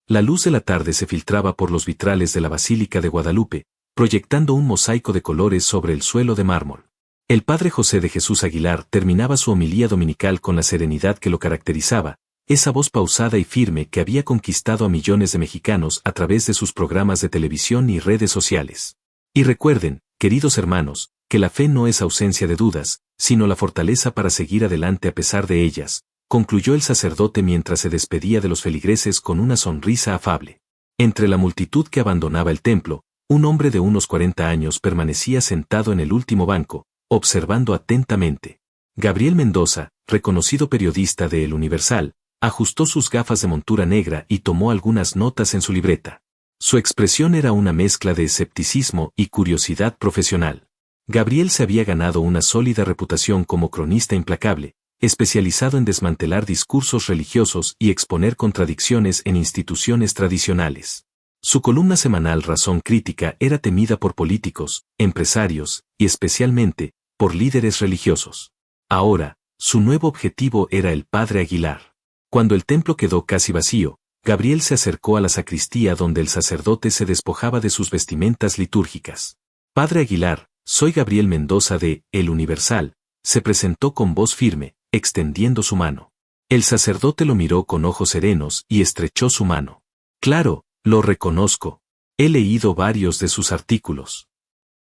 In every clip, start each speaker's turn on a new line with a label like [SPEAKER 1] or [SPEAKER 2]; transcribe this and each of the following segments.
[SPEAKER 1] La luz de la tarde se filtraba por los vitrales de la Basílica de Guadalupe, proyectando un mosaico de colores sobre el suelo de mármol. El padre José de Jesús Aguilar terminaba su homilía dominical con la serenidad que lo caracterizaba, esa voz pausada y firme que había conquistado a millones de mexicanos a través de sus programas de televisión y redes sociales. Y recuerden, queridos hermanos, que la fe no es ausencia de dudas, sino la fortaleza para seguir adelante a pesar de ellas, concluyó el sacerdote mientras se despedía de los feligreses con una sonrisa afable. Entre la multitud que abandonaba el templo, un hombre de unos 40 años permanecía sentado en el último banco, observando atentamente. Gabriel Mendoza, reconocido periodista de El Universal, ajustó sus gafas de montura negra y tomó algunas notas en su libreta. Su expresión era una mezcla de escepticismo y curiosidad profesional. Gabriel se había ganado una sólida reputación como cronista implacable, especializado en desmantelar discursos religiosos y exponer contradicciones en instituciones tradicionales. Su columna semanal Razón Crítica era temida por políticos, empresarios, y especialmente, por líderes religiosos. Ahora, su nuevo objetivo era el padre Aguilar. Cuando el templo quedó casi vacío, Gabriel se acercó a la sacristía donde el sacerdote se despojaba de sus vestimentas litúrgicas. Padre Aguilar, soy Gabriel Mendoza de El Universal, se presentó con voz firme, extendiendo su mano. El sacerdote lo miró con ojos serenos y estrechó su mano. Claro, lo reconozco. He leído varios de sus artículos.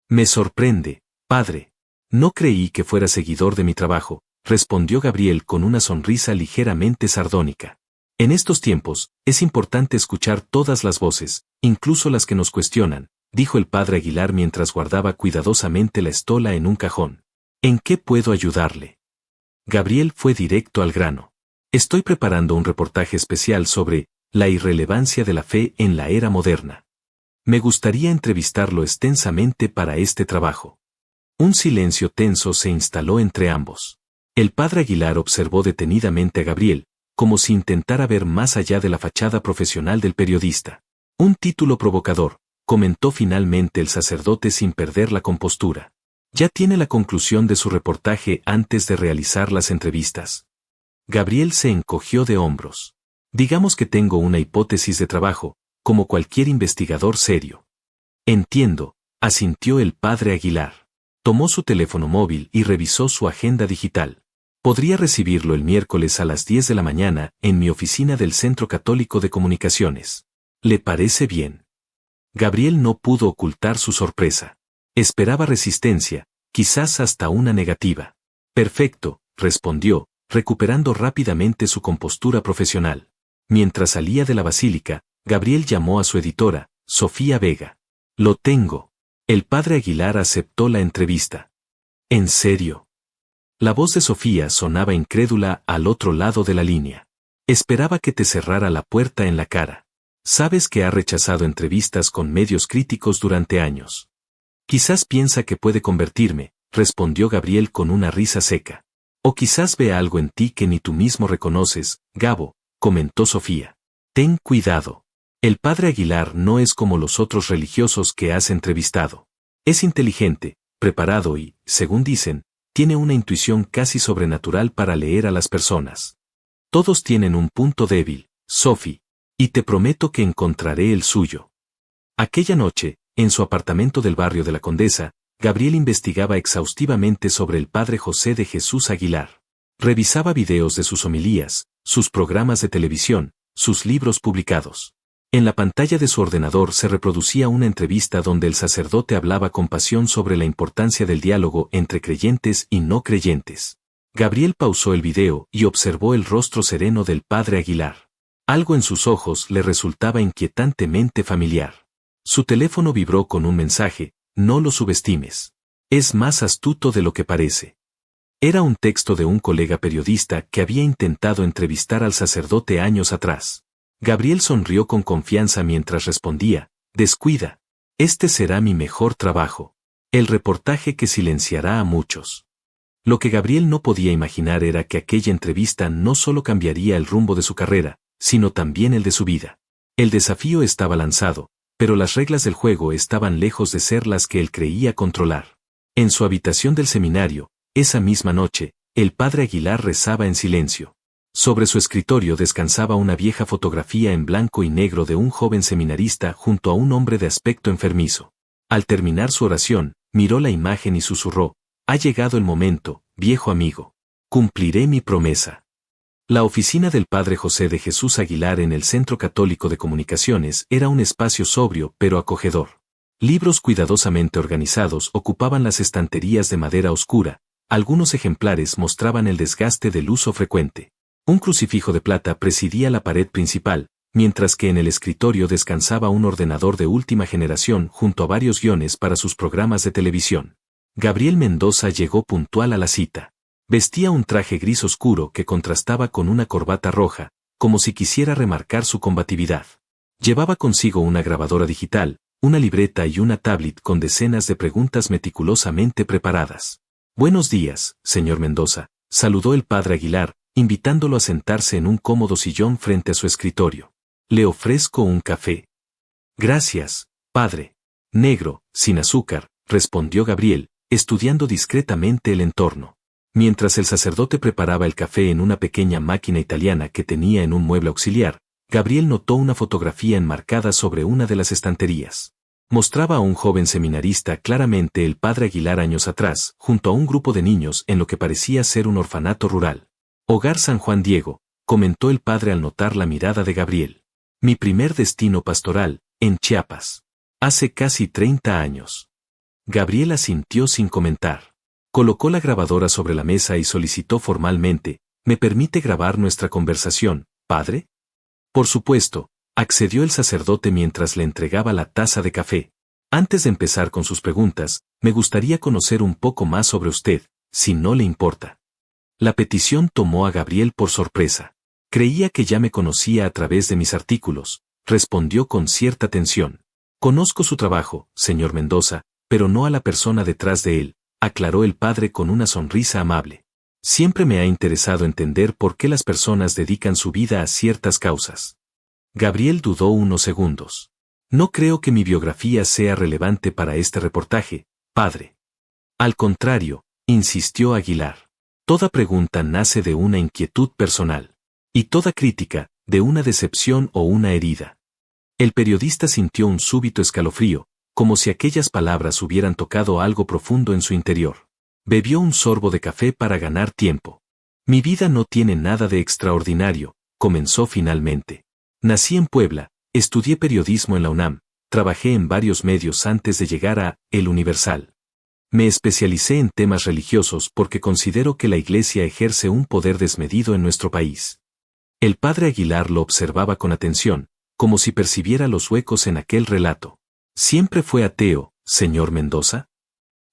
[SPEAKER 1] Me sorprende, padre. No creí que fuera seguidor de mi trabajo, respondió Gabriel con una sonrisa ligeramente sardónica. En estos tiempos, es importante escuchar todas las voces, incluso las que nos cuestionan, dijo el padre Aguilar mientras guardaba cuidadosamente la estola en un cajón. ¿En qué puedo ayudarle? Gabriel fue directo al grano. Estoy preparando un reportaje especial sobre la irrelevancia de la fe en la era moderna. Me gustaría entrevistarlo extensamente para este trabajo. Un silencio tenso se instaló entre ambos. El padre Aguilar observó detenidamente a Gabriel, como si intentara ver más allá de la fachada profesional del periodista. Un título provocador, comentó finalmente el sacerdote sin perder la compostura. Ya tiene la conclusión de su reportaje antes de realizar las entrevistas. Gabriel se encogió de hombros. Digamos que tengo una hipótesis de trabajo, como cualquier investigador serio. Entiendo, asintió el padre Aguilar. Tomó su teléfono móvil y revisó su agenda digital. Podría recibirlo el miércoles a las 10 de la mañana en mi oficina del Centro Católico de Comunicaciones. ¿Le parece bien? Gabriel no pudo ocultar su sorpresa. Esperaba resistencia, quizás hasta una negativa. Perfecto, respondió, recuperando rápidamente su compostura profesional. Mientras salía de la basílica, Gabriel llamó a su editora, Sofía Vega. Lo tengo. El padre Aguilar aceptó la entrevista. ¿En serio? La voz de Sofía sonaba incrédula al otro lado de la línea. Esperaba que te cerrara la puerta en la cara. Sabes que ha rechazado entrevistas con medios críticos durante años. Quizás piensa que puede convertirme, respondió Gabriel con una risa seca. O quizás ve algo en ti que ni tú mismo reconoces, Gabo, comentó Sofía. Ten cuidado. El padre Aguilar no es como los otros religiosos que has entrevistado. Es inteligente, preparado y, según dicen, tiene una intuición casi sobrenatural para leer a las personas. Todos tienen un punto débil, Sophie, y te prometo que encontraré el suyo. Aquella noche, en su apartamento del barrio de la Condesa, Gabriel investigaba exhaustivamente sobre el padre José de Jesús Aguilar. Revisaba videos de sus homilías, sus programas de televisión, sus libros publicados. En la pantalla de su ordenador se reproducía una entrevista donde el sacerdote hablaba con pasión sobre la importancia del diálogo entre creyentes y no creyentes. Gabriel pausó el video y observó el rostro sereno del padre Aguilar. Algo en sus ojos le resultaba inquietantemente familiar. Su teléfono vibró con un mensaje: no lo subestimes. Es más astuto de lo que parece. Era un texto de un colega periodista que había intentado entrevistar al sacerdote años atrás. Gabriel sonrió con confianza mientras respondía: descuida. Este será mi mejor trabajo. El reportaje que silenciará a muchos. Lo que Gabriel no podía imaginar era que aquella entrevista no solo cambiaría el rumbo de su carrera, sino también el de su vida. El desafío estaba lanzado, pero las reglas del juego estaban lejos de ser las que él creía controlar. En su habitación del seminario, esa misma noche, el padre Aguilar rezaba en silencio. Sobre su escritorio descansaba una vieja fotografía en blanco y negro de un joven seminarista junto a un hombre de aspecto enfermizo. Al terminar su oración, miró la imagen y susurró: «Ha llegado el momento, viejo amigo. Cumpliré mi promesa». La oficina del padre José de Jesús Aguilar en el Centro Católico de Comunicaciones era un espacio sobrio pero acogedor. Libros cuidadosamente organizados ocupaban las estanterías de madera oscura, algunos ejemplares mostraban el desgaste del uso frecuente. Un crucifijo de plata presidía la pared principal, mientras que en el escritorio descansaba un ordenador de última generación junto a varios guiones para sus programas de televisión. Gabriel Mendoza llegó puntual a la cita. Vestía un traje gris oscuro que contrastaba con una corbata roja, como si quisiera remarcar su combatividad. Llevaba consigo una grabadora digital, una libreta y una tablet con decenas de preguntas meticulosamente preparadas. «Buenos días, señor Mendoza», saludó el padre Aguilar, invitándolo a sentarse en un cómodo sillón frente a su escritorio. «¿Le ofrezco un café?» «Gracias, padre». «Negro, sin azúcar», respondió Gabriel, estudiando discretamente el entorno. Mientras el sacerdote preparaba el café en una pequeña máquina italiana que tenía en un mueble auxiliar, Gabriel notó una fotografía enmarcada sobre una de las estanterías. Mostraba a un joven seminarista, claramente el padre Aguilar años atrás, junto a un grupo de niños en lo que parecía ser un orfanato rural. «Hogar San Juan Diego», comentó el padre al notar la mirada de Gabriel. «Mi primer destino pastoral, en Chiapas. Hace casi 30 años». Gabriel asintió sin comentar. Colocó la grabadora sobre la mesa y solicitó formalmente: «¿Me permite grabar nuestra conversación, padre?» «Por supuesto», accedió el sacerdote mientras le entregaba la taza de café. «Antes de empezar con sus preguntas, me gustaría conocer un poco más sobre usted, si no le importa». La petición tomó a Gabriel por sorpresa. «Creía que ya me conocía a través de mis artículos», respondió con cierta tensión. «Conozco su trabajo, señor Mendoza, pero no a la persona detrás de él», aclaró el padre con una sonrisa amable. «Siempre me ha interesado entender por qué las personas dedican su vida a ciertas causas». Gabriel dudó unos segundos. «No creo que mi biografía sea relevante para este reportaje, padre». «Al contrario», insistió Aguilar. «Toda pregunta nace de una inquietud personal. Y toda crítica, de una decepción o una herida». El periodista sintió un súbito escalofrío, como si aquellas palabras hubieran tocado algo profundo en su interior. Bebió un sorbo de café para ganar tiempo. «Mi vida no tiene nada de extraordinario», comenzó finalmente. «Nací en Puebla, estudié periodismo en la UNAM, trabajé en varios medios antes de llegar a El Universal. Me especialicé en temas religiosos porque considero que la Iglesia ejerce un poder desmedido en nuestro país». El padre Aguilar lo observaba con atención, como si percibiera los huecos en aquel relato. «¿Siempre fue ateo, señor Mendoza?»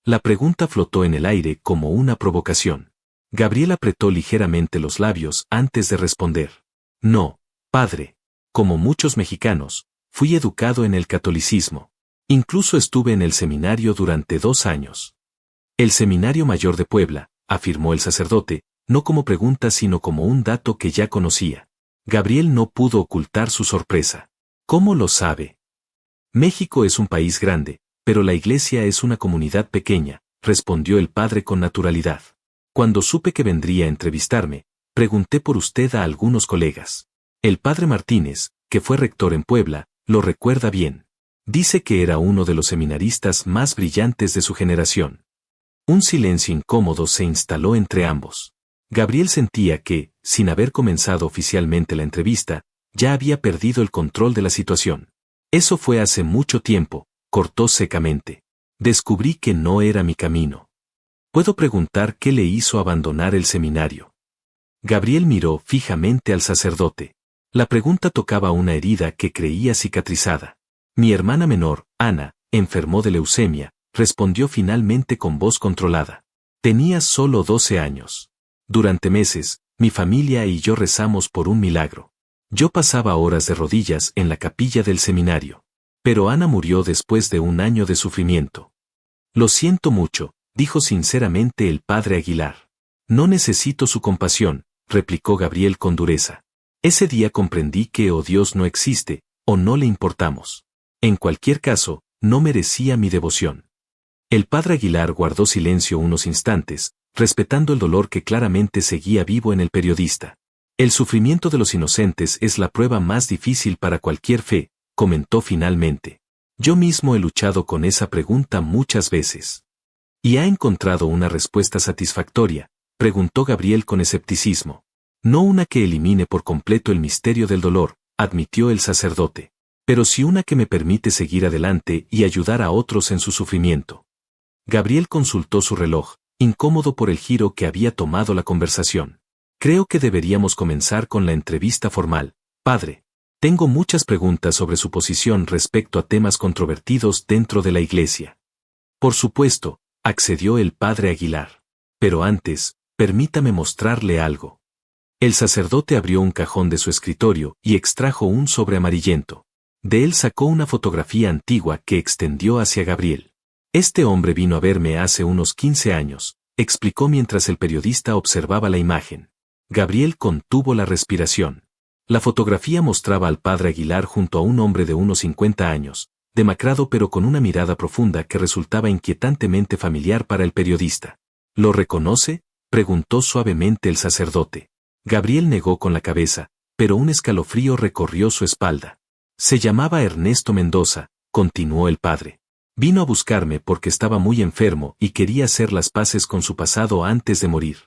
[SPEAKER 1] La pregunta flotó en el aire como una provocación. Gabriel apretó ligeramente los labios antes de responder. «No, padre. Como muchos mexicanos, fui educado en el catolicismo. Incluso estuve en el seminario durante 2 años». «El Seminario Mayor de Puebla», afirmó el sacerdote, no como pregunta sino como un dato que ya conocía. Gabriel no pudo ocultar su sorpresa. «¿Cómo lo sabe?» «México es un país grande, pero la Iglesia es una comunidad pequeña», respondió el padre con naturalidad. «Cuando supe que vendría a entrevistarme, pregunté por usted a algunos colegas. El padre Martínez, que fue rector en Puebla, lo recuerda bien. Dice que era uno de los seminaristas más brillantes de su generación». Un silencio incómodo se instaló entre ambos. Gabriel sentía que, sin haber comenzado oficialmente la entrevista, ya había perdido el control de la situación. «Eso fue hace mucho tiempo», cortó secamente. «Descubrí que no era mi camino». «¿Puedo preguntar qué le hizo abandonar el seminario?» Gabriel miró fijamente al sacerdote. La pregunta tocaba una herida que creía cicatrizada. «Mi hermana menor, Ana, enfermó de leucemia», respondió finalmente con voz controlada. «Tenía solo 12 años. Durante meses, mi familia y yo rezamos por un milagro. Yo pasaba horas de rodillas en la capilla del seminario. Pero Ana murió después de 1 año de sufrimiento». «Lo siento mucho», dijo sinceramente el padre Aguilar. «No necesito su compasión», replicó Gabriel con dureza. «Ese día comprendí que o Dios no existe, o no le importamos. En cualquier caso, no merecía mi devoción». El padre Aguilar guardó silencio unos instantes, respetando el dolor que claramente seguía vivo en el periodista. El sufrimiento de los inocentes es la prueba más difícil para cualquier fe, comentó finalmente. Yo mismo he luchado con esa pregunta muchas veces. ¿Y ha encontrado una respuesta satisfactoria?, preguntó Gabriel con escepticismo. No una que elimine por completo el misterio del dolor, admitió el sacerdote, pero sí una que me permite seguir adelante y ayudar a otros en su sufrimiento. Gabriel consultó su reloj, incómodo por el giro que había tomado la conversación. Creo que deberíamos comenzar con la entrevista formal, padre. Tengo muchas preguntas sobre su posición respecto a temas controvertidos dentro de la iglesia. Por supuesto, accedió el padre Aguilar. Pero antes, permítame mostrarle algo. El sacerdote abrió un cajón de su escritorio y extrajo un sobre amarillento. De él sacó una fotografía antigua que extendió hacia Gabriel. Este hombre vino a verme hace unos 15 años, explicó mientras el periodista observaba la imagen. Gabriel contuvo la respiración. La fotografía mostraba al padre Aguilar junto a un hombre de unos 50 años, demacrado pero con una mirada profunda que resultaba inquietantemente familiar para el periodista. ¿Lo reconoce?, preguntó suavemente el sacerdote. Gabriel negó con la cabeza, pero un escalofrío recorrió su espalda. Se llamaba Ernesto Mendoza, continuó el padre. Vino a buscarme porque estaba muy enfermo y quería hacer las paces con su pasado antes de morir.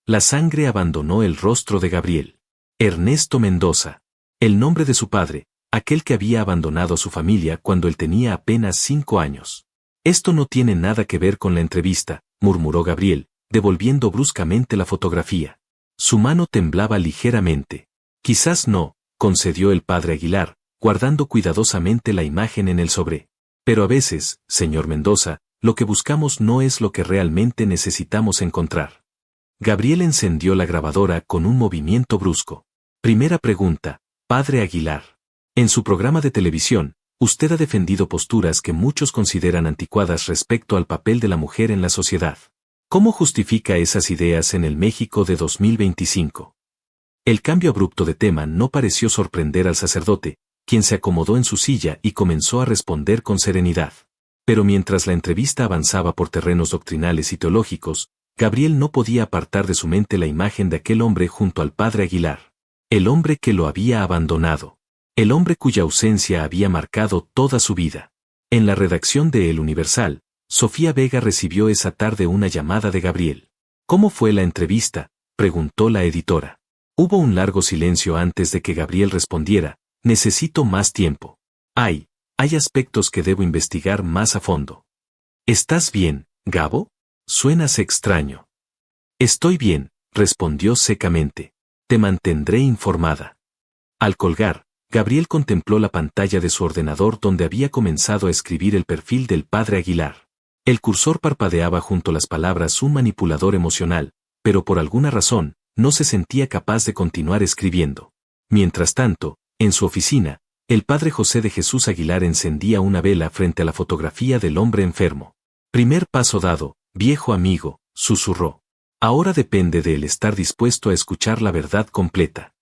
[SPEAKER 1] La sangre abandonó el rostro de Gabriel. Ernesto Mendoza. El nombre de su padre, aquel que había abandonado a su familia cuando él tenía apenas 5 años. Esto no tiene nada que ver con la entrevista, murmuró Gabriel, devolviendo bruscamente la fotografía. Su mano temblaba ligeramente. Quizás no, concedió el padre Aguilar, guardando cuidadosamente la imagen en el sobre. Pero a veces, señor Mendoza, lo que buscamos no es lo que realmente necesitamos encontrar. Gabriel encendió la grabadora con un movimiento brusco. Primera pregunta, padre Aguilar. En su programa de televisión, usted ha defendido posturas que muchos consideran anticuadas respecto al papel de la mujer en la sociedad. ¿Cómo justifica esas ideas en el México de 2025? El cambio abrupto de tema no pareció sorprender al sacerdote, quien se acomodó en su silla y comenzó a responder con serenidad. Pero mientras la entrevista avanzaba por terrenos doctrinales y teológicos, Gabriel no podía apartar de su mente la imagen de aquel hombre junto al padre Aguilar. El hombre que lo había abandonado. El hombre cuya ausencia había marcado toda su vida. En la redacción de El Universal, Sofía Vega recibió esa tarde una llamada de Gabriel. ¿Cómo fue la entrevista?, preguntó la editora. Hubo un largo silencio antes de que Gabriel respondiera. Necesito más tiempo. Hay aspectos que debo investigar más a fondo. ¿Estás bien, Gabo? Suenas extraño. Estoy bien, respondió secamente. Te mantendré informada. Al colgar, Gabriel contempló la pantalla de su ordenador donde había comenzado a escribir el perfil del padre Aguilar. El cursor parpadeaba junto a las palabras un manipulador emocional, pero por alguna razón, no se sentía capaz de continuar escribiendo. Mientras tanto, en su oficina, el padre José de Jesús Aguilar encendía una vela frente a la fotografía del hombre enfermo. Primer paso dado, viejo amigo, susurró. Ahora depende de él estar dispuesto a escuchar la verdad completa.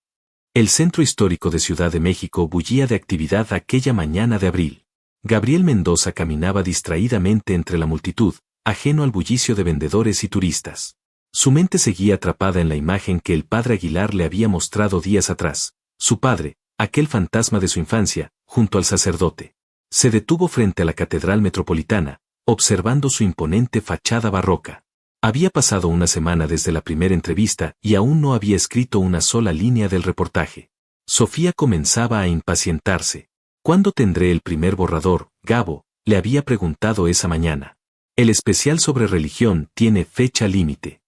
[SPEAKER 1] El centro histórico de Ciudad de México bullía de actividad aquella mañana de abril. Gabriel Mendoza caminaba distraídamente entre la multitud, ajeno al bullicio de vendedores y turistas. Su mente seguía atrapada en la imagen que el padre Aguilar le había mostrado días atrás. Su padre, aquel fantasma de su infancia, junto al sacerdote. Se detuvo frente a la Catedral Metropolitana, observando su imponente fachada barroca. Había pasado una semana desde la primera entrevista y aún no había escrito una sola línea del reportaje. Sofía comenzaba a impacientarse. ¿Cuándo tendré el primer borrador, Gabo?, le había preguntado esa mañana. El especial sobre religión tiene fecha límite.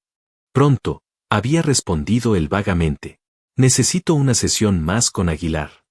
[SPEAKER 1] Pronto, había respondido él vagamente. Necesito una sesión más con Aguilar.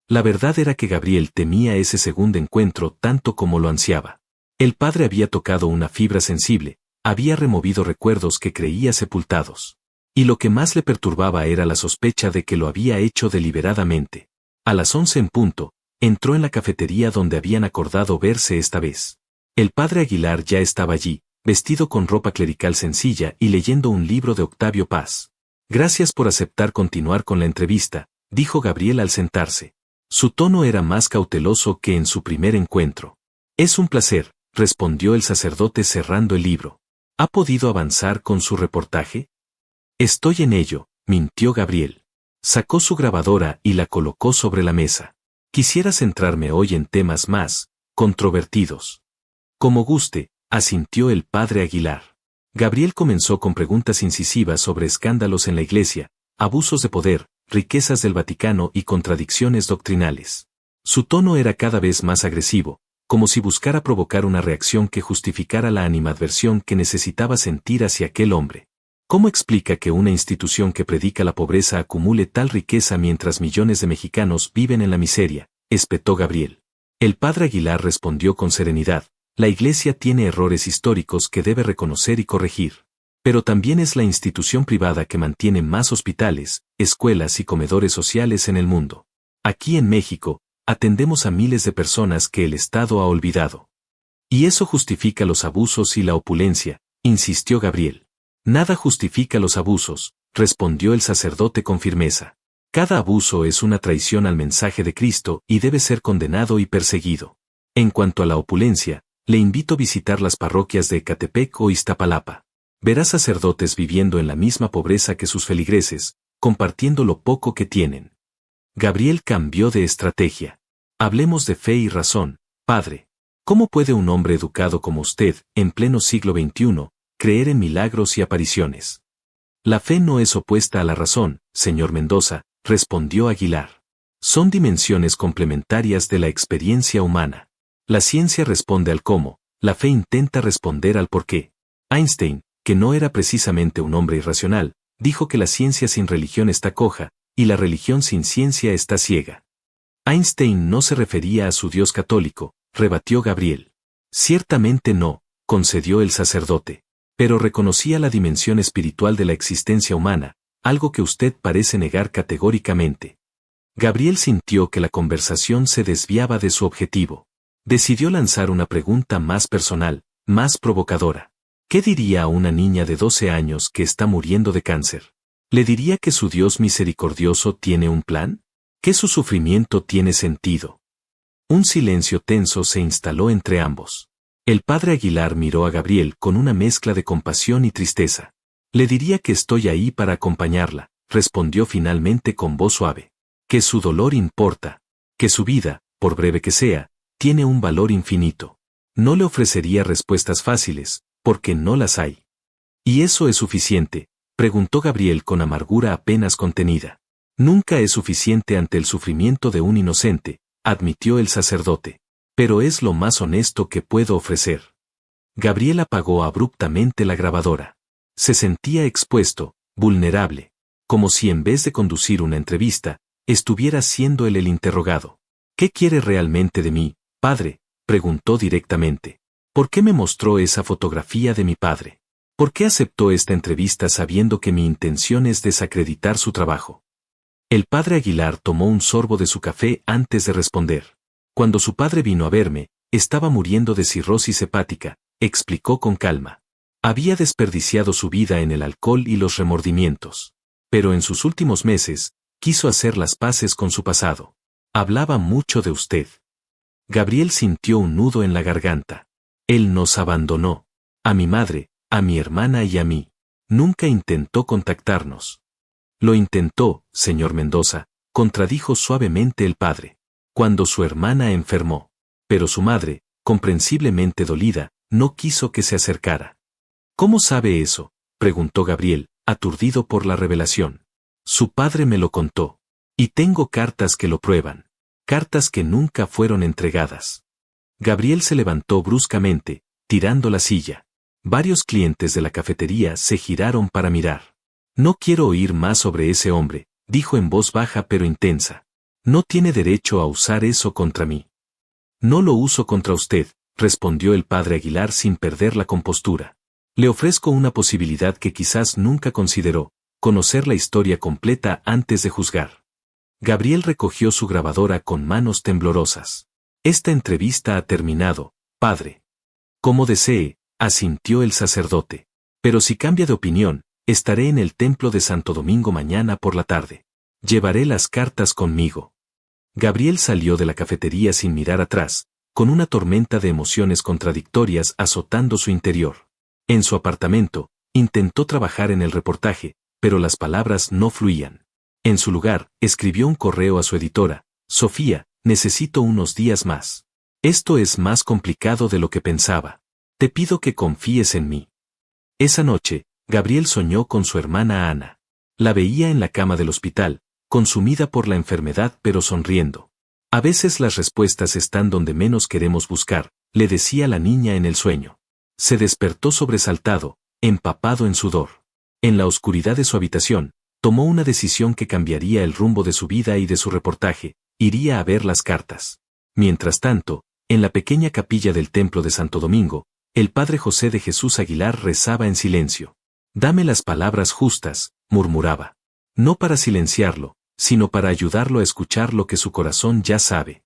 [SPEAKER 1] La verdad era que Gabriel temía ese segundo encuentro tanto como lo ansiaba. El padre había tocado una fibra sensible, había removido recuerdos que creía sepultados. Y lo que más le perturbaba era la sospecha de que lo había hecho deliberadamente. A las 11 en punto, entró en la cafetería donde habían acordado verse esta vez. El padre Aguilar ya estaba allí, vestido con ropa clerical sencilla y leyendo un libro de Octavio Paz. Gracias por aceptar continuar con la entrevista, dijo Gabriel al sentarse. Su tono era más cauteloso que en su primer encuentro. Es un placer, respondió el sacerdote cerrando el libro. ¿Ha podido avanzar con su reportaje? Estoy en ello, mintió Gabriel. Sacó su grabadora y la colocó sobre la mesa. Quisiera centrarme hoy en temas más controvertidos. Como guste, asintió el padre Aguilar. Gabriel comenzó con preguntas incisivas sobre escándalos en la Iglesia, abusos de poder, riquezas del Vaticano y contradicciones doctrinales. Su tono era cada vez más agresivo, como si buscara provocar una reacción que justificara la animadversión que necesitaba sentir hacia aquel hombre. ¿Cómo explica que una institución que predica la pobreza acumule tal riqueza mientras millones de mexicanos viven en la miseria?, espetó Gabriel. El padre Aguilar respondió con serenidad: la Iglesia tiene errores históricos que debe reconocer y corregir. Pero también es la institución privada que mantiene más hospitales, escuelas y comedores sociales en el mundo. Aquí en México, atendemos a miles de personas que el Estado ha olvidado. Y eso justifica los abusos y la opulencia, insistió Gabriel. Nada justifica los abusos, respondió el sacerdote con firmeza. Cada abuso es una traición al mensaje de Cristo y debe ser condenado y perseguido. En cuanto a la opulencia, le invito a visitar las parroquias de Ecatepec o Iztapalapa. Verá sacerdotes viviendo en la misma pobreza que sus feligreses, compartiendo lo poco que tienen. Gabriel cambió de estrategia. Hablemos de fe y razón, padre. ¿Cómo puede un hombre educado como usted, en pleno siglo XXI, creer en milagros y apariciones? La fe no es opuesta a la razón, señor Mendoza, respondió Aguilar. Son dimensiones complementarias de la experiencia humana. La ciencia responde al cómo, la fe intenta responder al por qué. Einstein, que no era precisamente un hombre irracional, dijo que la ciencia sin religión está coja, y la religión sin ciencia está ciega. Einstein no se refería a su Dios católico, rebatió Gabriel. Ciertamente no, concedió el sacerdote. Pero reconocía la dimensión espiritual de la existencia humana, algo que usted parece negar categóricamente. Gabriel sintió que la conversación se desviaba de su objetivo. Decidió lanzar una pregunta más personal, más provocadora. ¿Qué diría a una niña de 12 años que está muriendo de cáncer? ¿Le diría que su Dios misericordioso tiene un plan? ¿Que su sufrimiento tiene sentido? Un silencio tenso se instaló entre ambos. El padre Aguilar miró a Gabriel con una mezcla de compasión y tristeza. Le diría que estoy ahí para acompañarla, respondió finalmente con voz suave. Que su dolor importa. Que su vida, por breve que sea, tiene un valor infinito. No le ofrecería respuestas fáciles, porque no las hay. ¿Y eso es suficiente?, preguntó Gabriel con amargura apenas contenida. Nunca es suficiente ante el sufrimiento de un inocente, admitió el sacerdote. Pero es lo más honesto que puedo ofrecer. Gabriel apagó abruptamente la grabadora. Se sentía expuesto, vulnerable, como si en vez de conducir una entrevista, estuviera siendo él el interrogado. ¿Qué quiere realmente de mí, padre?, preguntó directamente. ¿Por qué me mostró esa fotografía de mi padre? ¿Por qué aceptó esta entrevista sabiendo que mi intención es desacreditar su trabajo? El padre Aguilar tomó un sorbo de su café antes de responder. Cuando su padre vino a verme, estaba muriendo de cirrosis hepática, explicó con calma. Había desperdiciado su vida en el alcohol y los remordimientos. Pero en sus últimos meses, quiso hacer las paces con su pasado. Hablaba mucho de usted. Gabriel sintió un nudo en la garganta. Él nos abandonó. A mi madre, a mi hermana y a mí. Nunca intentó contactarnos. Lo intentó, señor Mendoza, contradijo suavemente el padre. Cuando su hermana enfermó. Pero su madre, comprensiblemente dolida, no quiso que se acercara. ¿Cómo sabe eso?, preguntó Gabriel, aturdido por la revelación. Su padre me lo contó. Y tengo cartas que lo prueban. Cartas que nunca fueron entregadas. Gabriel se levantó bruscamente, tirando la silla. Varios clientes de la cafetería se giraron para mirar. No quiero oír más sobre ese hombre, dijo en voz baja pero intensa. No tiene derecho a usar eso contra mí. No lo uso contra usted, respondió el padre Aguilar sin perder la compostura. Le ofrezco una posibilidad que quizás nunca consideró, conocer la historia completa antes de juzgar. Gabriel recogió su grabadora con manos temblorosas. Esta entrevista ha terminado, padre. Como desee, asintió el sacerdote. Pero si cambia de opinión, estaré en el templo de Santo Domingo mañana por la tarde. Llevaré las cartas conmigo. Gabriel salió de la cafetería sin mirar atrás, con una tormenta de emociones contradictorias azotando su interior. En su apartamento, intentó trabajar en el reportaje, pero las palabras no fluían. En su lugar, escribió un correo a su editora: Sofía, necesito unos días más. Esto es más complicado de lo que pensaba. Te pido que confíes en mí. Esa noche, Gabriel soñó con su hermana Ana. La veía en la cama del hospital, consumida por la enfermedad pero sonriendo. A veces las respuestas están donde menos queremos buscar, le decía la niña en el sueño. Se despertó sobresaltado, empapado en sudor. En la oscuridad de su habitación, tomó una decisión que cambiaría el rumbo de su vida y de su reportaje: iría a ver las cartas. Mientras tanto, en la pequeña capilla del templo de Santo Domingo, el padre José de Jesús Aguilar rezaba en silencio. Dame las palabras justas, murmuraba. No para silenciarlo, sino para ayudarlo a escuchar lo que su corazón ya sabe.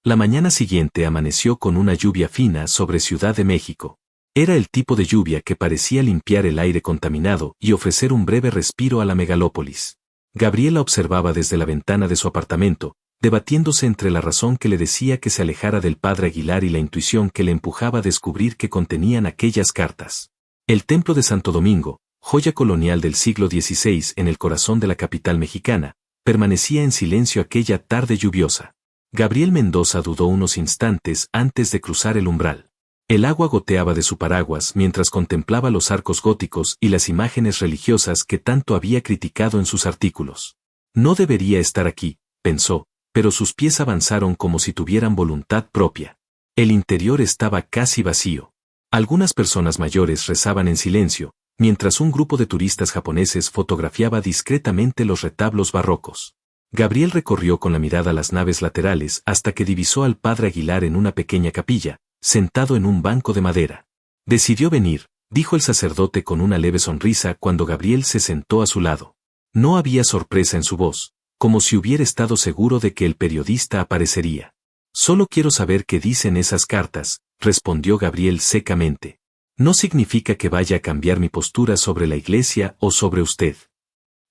[SPEAKER 1] La mañana siguiente amaneció con una lluvia fina sobre Ciudad de México. Era el tipo de lluvia que parecía limpiar el aire contaminado y ofrecer un breve respiro a la megalópolis. Gabriela observaba desde la ventana de su apartamento, debatiéndose entre la razón que le decía que se alejara del padre Aguilar y la intuición que le empujaba a descubrir qué contenían aquellas cartas. El templo de Santo Domingo, joya colonial del siglo XVI en el corazón de la capital mexicana, permanecía en silencio aquella tarde lluviosa. Gabriel Mendoza dudó unos instantes antes de cruzar el umbral. El agua goteaba de su paraguas mientras contemplaba los arcos góticos y las imágenes religiosas que tanto había criticado en sus artículos. No debería estar aquí, pensó, pero sus pies avanzaron como si tuvieran voluntad propia. El interior estaba casi vacío. Algunas personas mayores rezaban en silencio, mientras un grupo de turistas japoneses fotografiaba discretamente los retablos barrocos. Gabriel recorrió con la mirada las naves laterales hasta que divisó al padre Aguilar en una pequeña capilla, sentado en un banco de madera. Decidió venir, dijo el sacerdote con una leve sonrisa cuando Gabriel se sentó a su lado. No había sorpresa en su voz, como si hubiera estado seguro de que el periodista aparecería. Solo quiero saber qué dicen esas cartas, respondió Gabriel secamente. No significa que vaya a cambiar mi postura sobre la iglesia o sobre usted.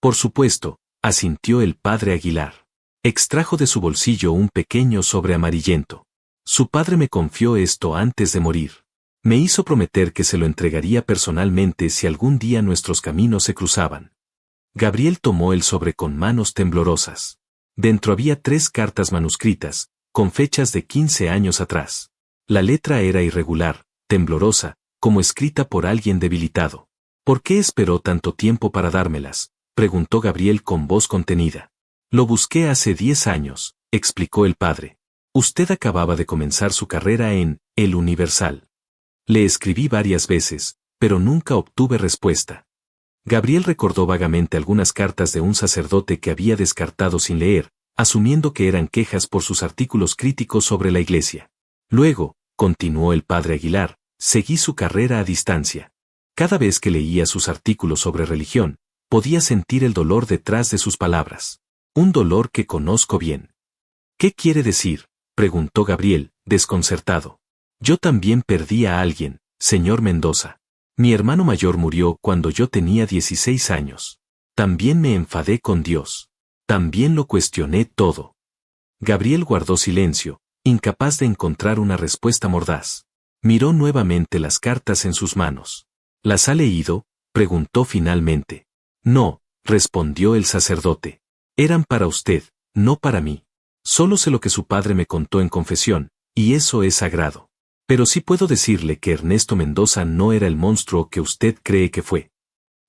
[SPEAKER 1] Por supuesto, asintió el padre Aguilar. Extrajo de su bolsillo un pequeño sobre amarillento. Su padre me confió esto antes de morir. Me hizo prometer que se lo entregaría personalmente si algún día nuestros caminos se cruzaban. Gabriel tomó el sobre con manos temblorosas. Dentro había 3 cartas manuscritas, con fechas de 15 años atrás. La letra era irregular, temblorosa, como escrita por alguien debilitado. ¿Por qué esperó tanto tiempo para dármelas?, preguntó Gabriel con voz contenida. Lo busqué hace 10 años, explicó el padre. Usted acababa de comenzar su carrera en El Universal. Le escribí varias veces, pero nunca obtuve respuesta. Gabriel recordó vagamente algunas cartas de un sacerdote que había descartado sin leer, asumiendo que eran quejas por sus artículos críticos sobre la iglesia. Luego, continuó el padre Aguilar, seguí su carrera a distancia. Cada vez que leía sus artículos sobre religión, podía sentir el dolor detrás de sus palabras. Un dolor que conozco bien. ¿Qué quiere decir?, preguntó Gabriel, desconcertado. Yo también perdí a alguien, señor Mendoza. Mi hermano mayor murió cuando yo tenía 16 años. También me enfadé con Dios. También lo cuestioné todo. Gabriel guardó silencio, incapaz de encontrar una respuesta mordaz. Miró nuevamente las cartas en sus manos. ¿Las ha leído?, preguntó finalmente. No, respondió el sacerdote. Eran para usted, no para mí. Solo sé lo que su padre me contó en confesión, y eso es sagrado. Pero sí puedo decirle que Ernesto Mendoza no era el monstruo que usted cree que fue.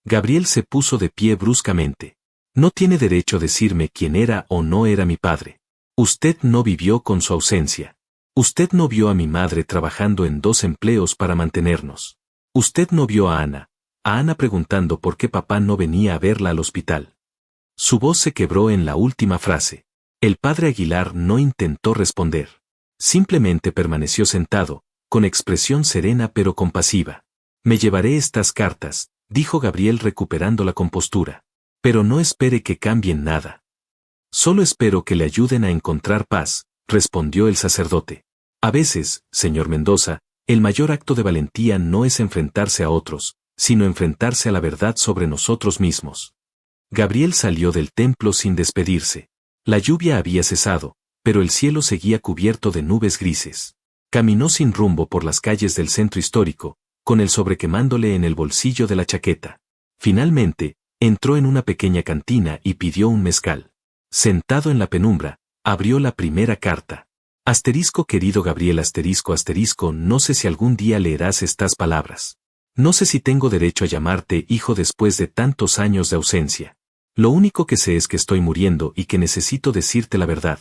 [SPEAKER 1] Gabriel se puso de pie bruscamente. No tiene derecho a decirme quién era o no era mi padre. Usted no vivió con su ausencia. Usted no vio a mi madre trabajando en 2 empleos para mantenernos. Usted no vio a Ana preguntando por qué papá no venía a verla al hospital. Su voz se quebró en la última frase. El padre Aguilar no intentó responder. Simplemente permaneció sentado, con expresión serena pero compasiva. Me llevaré estas cartas, dijo Gabriel recuperando la compostura. Pero no espere que cambien nada. Solo espero que le ayuden a encontrar paz, respondió el sacerdote. A veces, señor Mendoza, el mayor acto de valentía no es enfrentarse a otros, sino enfrentarse a la verdad sobre nosotros mismos. Gabriel salió del templo sin despedirse. La lluvia había cesado, pero el cielo seguía cubierto de nubes grises. Caminó sin rumbo por las calles del centro histórico, con el sobre quemándole en el bolsillo de la chaqueta. Finalmente, Entró en una pequeña cantina y pidió un mezcal. Sentado en la penumbra, abrió la primera carta. Asterisco querido Gabriel asterisco asterisco no sé si algún día leerás estas palabras. No sé si tengo derecho a llamarte hijo después de tantos años de ausencia. Lo único que sé es que estoy muriendo y que necesito decirte la verdad.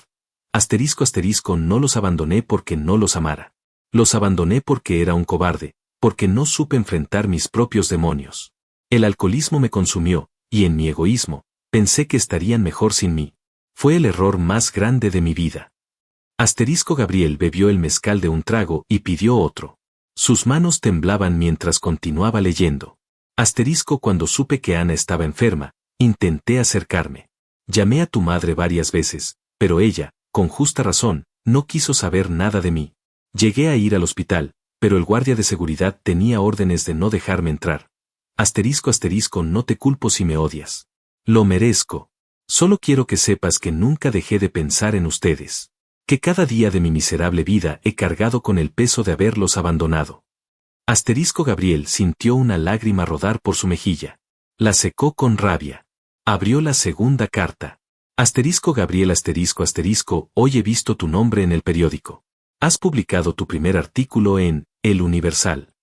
[SPEAKER 1] Asterisco asterisco no los abandoné porque no los amara. Los abandoné porque era un cobarde, porque no supe enfrentar mis propios demonios. El alcoholismo me consumió, y en mi egoísmo, pensé que estarían mejor sin mí. Fue el error más grande de mi vida. Asterisco Gabriel bebió el mezcal de un trago y pidió otro. Sus manos temblaban mientras continuaba leyendo. Asterisco cuando supe que Ana estaba enferma, intenté acercarme. Llamé a tu madre varias veces, pero ella, con justa razón, no quiso saber nada de mí. Llegué a ir al hospital, pero el guardia de seguridad tenía órdenes de no dejarme entrar. Asterisco asterisco no te culpo si me odias. Lo merezco. Solo quiero que sepas que nunca dejé de pensar en ustedes. Que cada día de mi miserable vida he cargado con el peso de haberlos abandonado. Asterisco Gabriel sintió una lágrima rodar por su mejilla. La secó con rabia. Abrió la segunda carta. Asterisco Gabriel asterisco asterisco hoy he visto tu nombre en el periódico. Has publicado tu primer artículo en El Universal.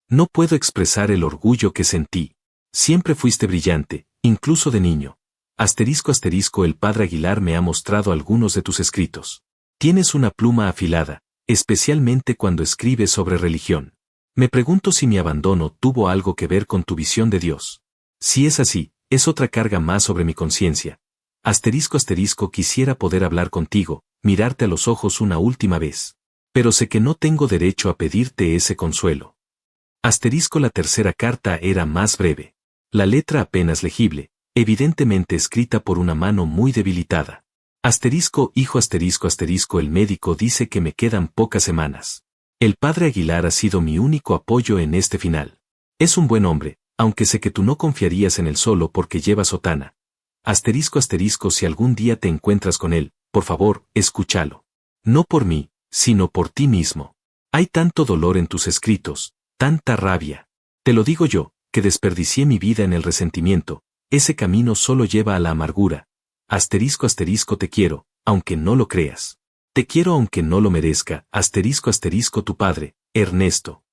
[SPEAKER 1] No puedo expresar el orgullo que sentí. Siempre fuiste brillante, incluso de niño. Asterisco asterisco el padre Aguilar me ha mostrado algunos de tus escritos. Tienes una pluma afilada, especialmente cuando escribes sobre religión. Me pregunto si mi abandono tuvo algo que ver con tu visión de Dios. Si es así, es otra carga más sobre mi conciencia. Asterisco asterisco quisiera poder hablar contigo, mirarte a los ojos una última vez. Pero sé que no tengo derecho a pedirte ese consuelo. Asterisco la tercera carta era más breve. La letra apenas legible, evidentemente escrita por una mano muy debilitada. Asterisco hijo asterisco asterisco el médico dice que me quedan pocas semanas. El padre Aguilar ha sido mi único apoyo en este final. Es un buen hombre, aunque sé que tú no confiarías en él solo porque lleva sotana. Asterisco asterisco si algún día te encuentras con él, por favor, escúchalo. No por mí, sino por ti mismo. Hay tanto dolor en tus escritos, tanta rabia. Te lo digo yo, que desperdicié mi vida en el resentimiento, ese camino solo lleva a la amargura. Asterisco asterisco te quiero, aunque no lo creas. Te quiero aunque no lo merezca, asterisco asterisco tu padre, Ernesto.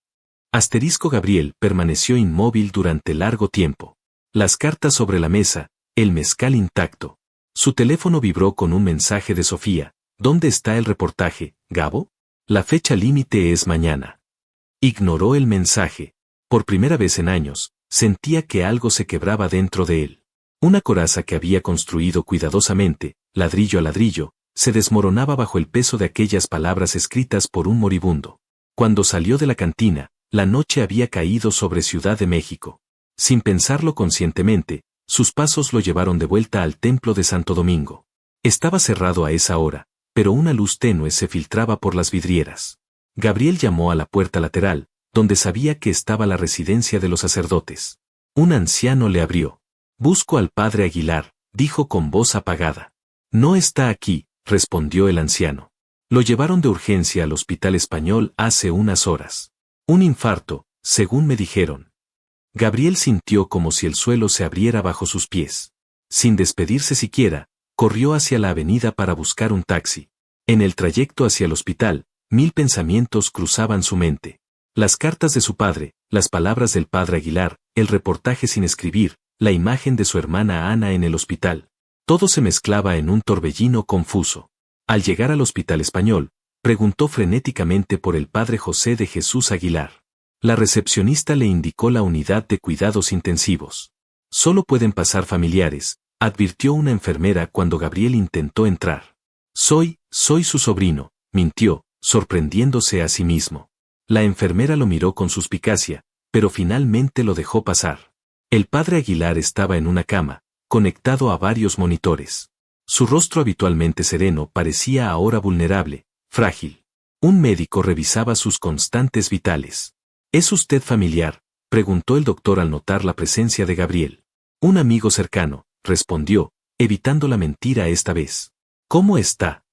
[SPEAKER 1] Asterisco Gabriel permaneció inmóvil durante largo tiempo. Las cartas sobre la mesa, el mezcal intacto. Su teléfono vibró con un mensaje de Sofía. ¿Dónde está el reportaje, Gabo? La fecha límite es mañana. Ignoró el mensaje. Por primera vez en años, sentía que algo se quebraba dentro de él. Una coraza que había construido cuidadosamente, ladrillo a ladrillo, se desmoronaba bajo el peso de aquellas palabras escritas por un moribundo. Cuando salió de la cantina, la noche había caído sobre Ciudad de México. Sin pensarlo conscientemente, sus pasos lo llevaron de vuelta al templo de Santo Domingo. Estaba cerrado a esa hora, pero una luz tenue se filtraba por las vidrieras. Gabriel llamó a la puerta lateral, donde sabía que estaba la residencia de los sacerdotes. Un anciano le abrió. Busco al padre Aguilar, dijo con voz apagada. No está aquí, respondió el anciano. Lo llevaron de urgencia al hospital español hace unas horas. Un infarto, según me dijeron. Gabriel sintió como si el suelo se abriera bajo sus pies. Sin despedirse siquiera, corrió hacia la avenida para buscar un taxi. En el trayecto hacia el hospital, 1000 pensamientos cruzaban su mente. Las cartas de su padre, las palabras del padre Aguilar, el reportaje sin escribir, la imagen de su hermana Ana en el hospital. Todo se mezclaba en un torbellino confuso. Al llegar al hospital español, preguntó frenéticamente por el padre José de Jesús Aguilar. La recepcionista le indicó la unidad de cuidados intensivos. Solo pueden pasar familiares, advirtió una enfermera cuando Gabriel intentó entrar. Soy su sobrino, mintió, sorprendiéndose a sí mismo. La enfermera lo miró con suspicacia, pero finalmente lo dejó pasar. El padre Aguilar estaba en una cama, conectado a varios monitores. Su rostro habitualmente sereno parecía ahora vulnerable, frágil. Un médico revisaba sus constantes vitales. ¿Es usted familiar?, preguntó el doctor al notar la presencia de Gabriel. Un amigo cercano, respondió, evitando la mentira esta vez. ¿Cómo está?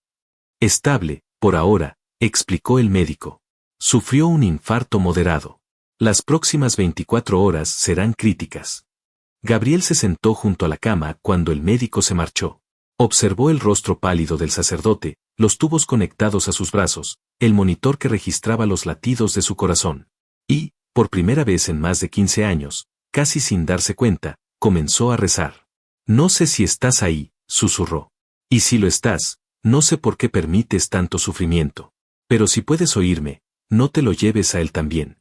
[SPEAKER 1] Estable, por ahora, explicó el médico. Sufrió un infarto moderado. Las próximas 24 horas serán críticas. Gabriel se sentó junto a la cama cuando el médico se marchó. Observó el rostro pálido del sacerdote, los tubos conectados a sus brazos, el monitor que registraba los latidos de su corazón. Y, por primera vez en más de 15 años, casi sin darse cuenta, comenzó a rezar. No sé si estás ahí, susurró. Y si lo estás, no sé por qué permites tanto sufrimiento. Pero si puedes oírme, no te lo lleves a él también.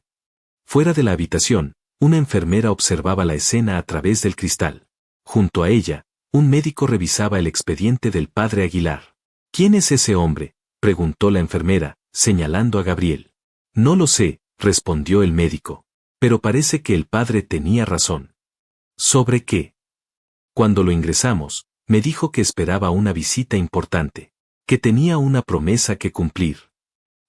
[SPEAKER 1] Fuera de la habitación, una enfermera observaba la escena a través del cristal. Junto a ella, un médico revisaba el expediente del padre Aguilar. ¿Quién es ese hombre?, preguntó la enfermera, señalando a Gabriel. No lo sé, respondió el médico. Pero parece que el padre tenía razón. ¿Sobre qué? Cuando lo ingresamos, me dijo que esperaba una visita importante, que tenía una promesa que cumplir.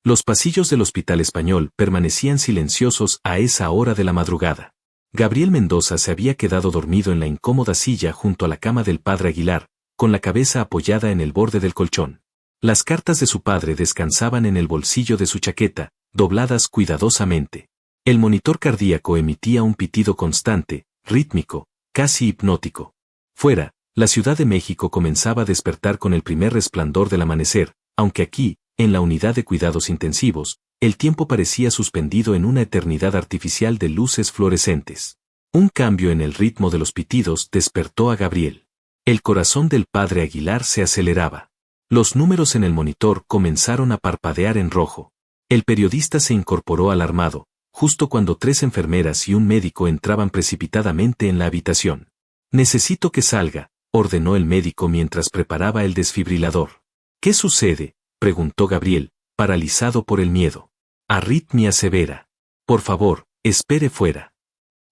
[SPEAKER 1] Los pasillos del Hospital Español permanecían silenciosos a esa hora de la madrugada. Gabriel Mendoza se había quedado dormido en la incómoda silla junto a la cama del padre Aguilar, con la cabeza apoyada en el borde del colchón. Las cartas de su padre descansaban en el bolsillo de su chaqueta, dobladas cuidadosamente. El monitor cardíaco emitía un pitido constante, rítmico, casi hipnótico. Fuera, la Ciudad de México comenzaba a despertar con el primer resplandor del amanecer, aunque aquí, en la unidad de cuidados intensivos, el tiempo parecía suspendido en una eternidad artificial de luces fluorescentes. Un cambio en el ritmo de los pitidos despertó a Gabriel. El corazón del padre Aguilar se aceleraba. Los números en el monitor comenzaron a parpadear en rojo. El periodista se incorporó alarmado, justo cuando 3 enfermeras y un médico entraban precipitadamente en la habitación. Necesito que salga, ordenó el médico mientras preparaba el desfibrilador. ¿Qué sucede?, preguntó Gabriel, paralizado por el miedo. Arritmia severa. Por favor, espere fuera.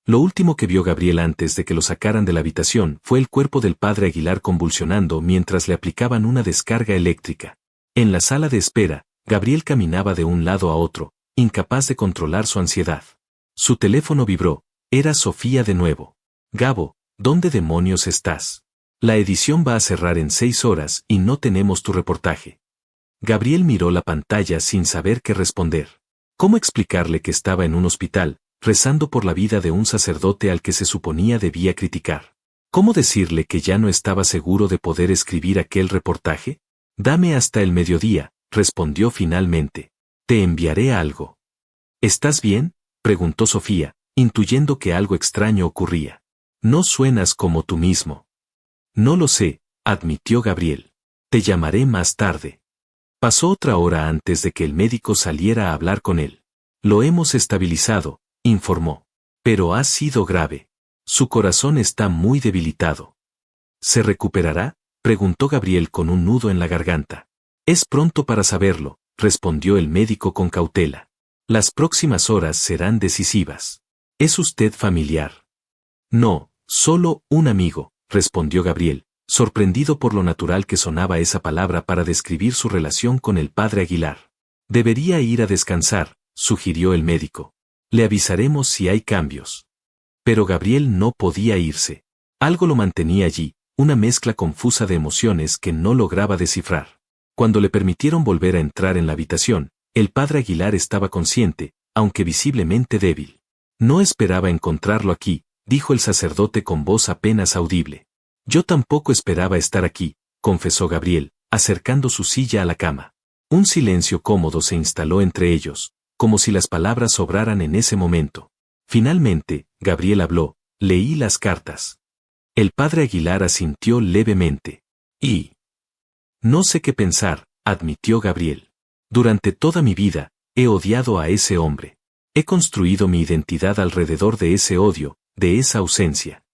[SPEAKER 1] Lo último que vio Gabriel antes de que lo sacaran de la habitación fue el cuerpo del padre Aguilar convulsionando mientras le aplicaban una descarga eléctrica. En la sala de espera, Gabriel caminaba de un lado a otro, incapaz de controlar su ansiedad. Su teléfono vibró. Era Sofía de nuevo. Gabo, ¿dónde demonios estás? La edición va a cerrar en 6 horas y no tenemos tu reportaje. Gabriel miró la pantalla sin saber qué responder. ¿Cómo explicarle que estaba en un hospital, rezando por la vida de un sacerdote al que se suponía debía criticar? ¿Cómo decirle que ya no estaba seguro de poder escribir aquel reportaje? Dame hasta el mediodía, respondió finalmente. Te enviaré algo. ¿Estás bien?, preguntó Sofía, intuyendo que algo extraño ocurría. No suenas como tú mismo. No lo sé, admitió Gabriel. Te llamaré más tarde. Pasó otra hora antes de que el médico saliera a hablar con él. Lo hemos estabilizado, informó. Pero ha sido grave. Su corazón está muy debilitado. ¿Se recuperará?, preguntó Gabriel con un nudo en la garganta. Es pronto para saberlo, respondió el médico con cautela. Las próximas horas serán decisivas. ¿Es usted familiar? No, solo un amigo, respondió Gabriel, sorprendido por lo natural que sonaba esa palabra para describir su relación con el padre Aguilar. Debería ir a descansar, sugirió el médico. Le avisaremos si hay cambios. Pero Gabriel no podía irse. Algo lo mantenía allí, una mezcla confusa de emociones que no lograba descifrar. Cuando le permitieron volver a entrar en la habitación, el padre Aguilar estaba consciente, aunque visiblemente débil. No esperaba encontrarlo aquí, dijo el sacerdote con voz apenas audible. Yo tampoco esperaba estar aquí, confesó Gabriel, acercando su silla a la cama. Un silencio cómodo se instaló entre ellos, como si las palabras sobraran en ese momento. Finalmente, Gabriel habló. Leí las cartas. El padre Aguilar asintió levemente. Y... no sé qué pensar, admitió Gabriel. Durante toda mi vida, he odiado a ese hombre. He construido mi identidad alrededor de ese odio, de esa ausencia.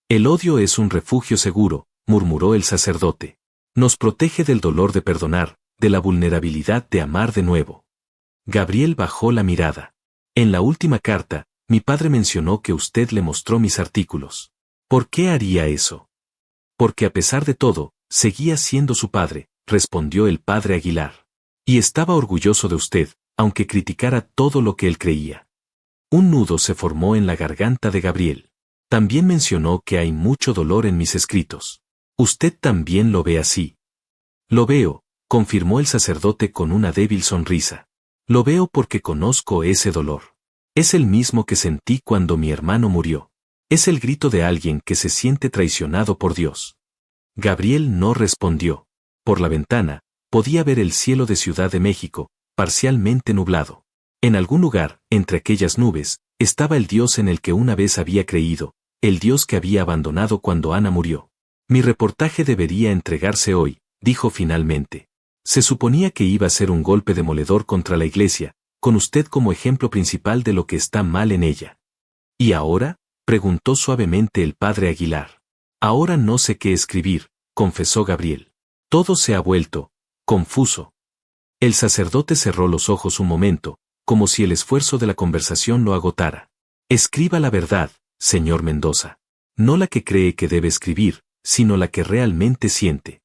[SPEAKER 1] El odio es un refugio seguro, murmuró el sacerdote. Nos protege del dolor de perdonar, de la vulnerabilidad de amar de nuevo. Gabriel bajó la mirada. En la última carta, mi padre mencionó que usted le mostró mis artículos. ¿Por qué haría eso? Porque a pesar de todo, seguía siendo su padre, respondió el padre Aguilar. Y estaba orgulloso de usted, aunque criticara todo lo que él creía. Un nudo se formó en la garganta de Gabriel. También mencionó que hay mucho dolor en mis escritos. ¿Usted también lo ve así? Lo veo, confirmó el sacerdote con una débil sonrisa. Lo veo porque conozco ese dolor. Es el mismo que sentí cuando mi hermano murió. Es el grito de alguien que se siente traicionado por Dios. Gabriel no respondió. Por la ventana, podía ver el cielo de Ciudad de México, parcialmente nublado. En algún lugar, entre aquellas nubes, estaba el Dios en el que una vez había creído, el Dios que había abandonado cuando Ana murió. Mi reportaje debería entregarse hoy, dijo finalmente. Se suponía que iba a ser un golpe demoledor contra la iglesia, con usted como ejemplo principal de lo que está mal en ella. ¿Y ahora?, preguntó suavemente el padre Aguilar. Ahora no sé qué escribir, confesó Gabriel. Todo se ha vuelto confuso. El sacerdote cerró los ojos un momento, como si el esfuerzo de la conversación lo agotara. Escriba la verdad, señor Mendoza. No la que cree que debe escribir, sino la que realmente siente.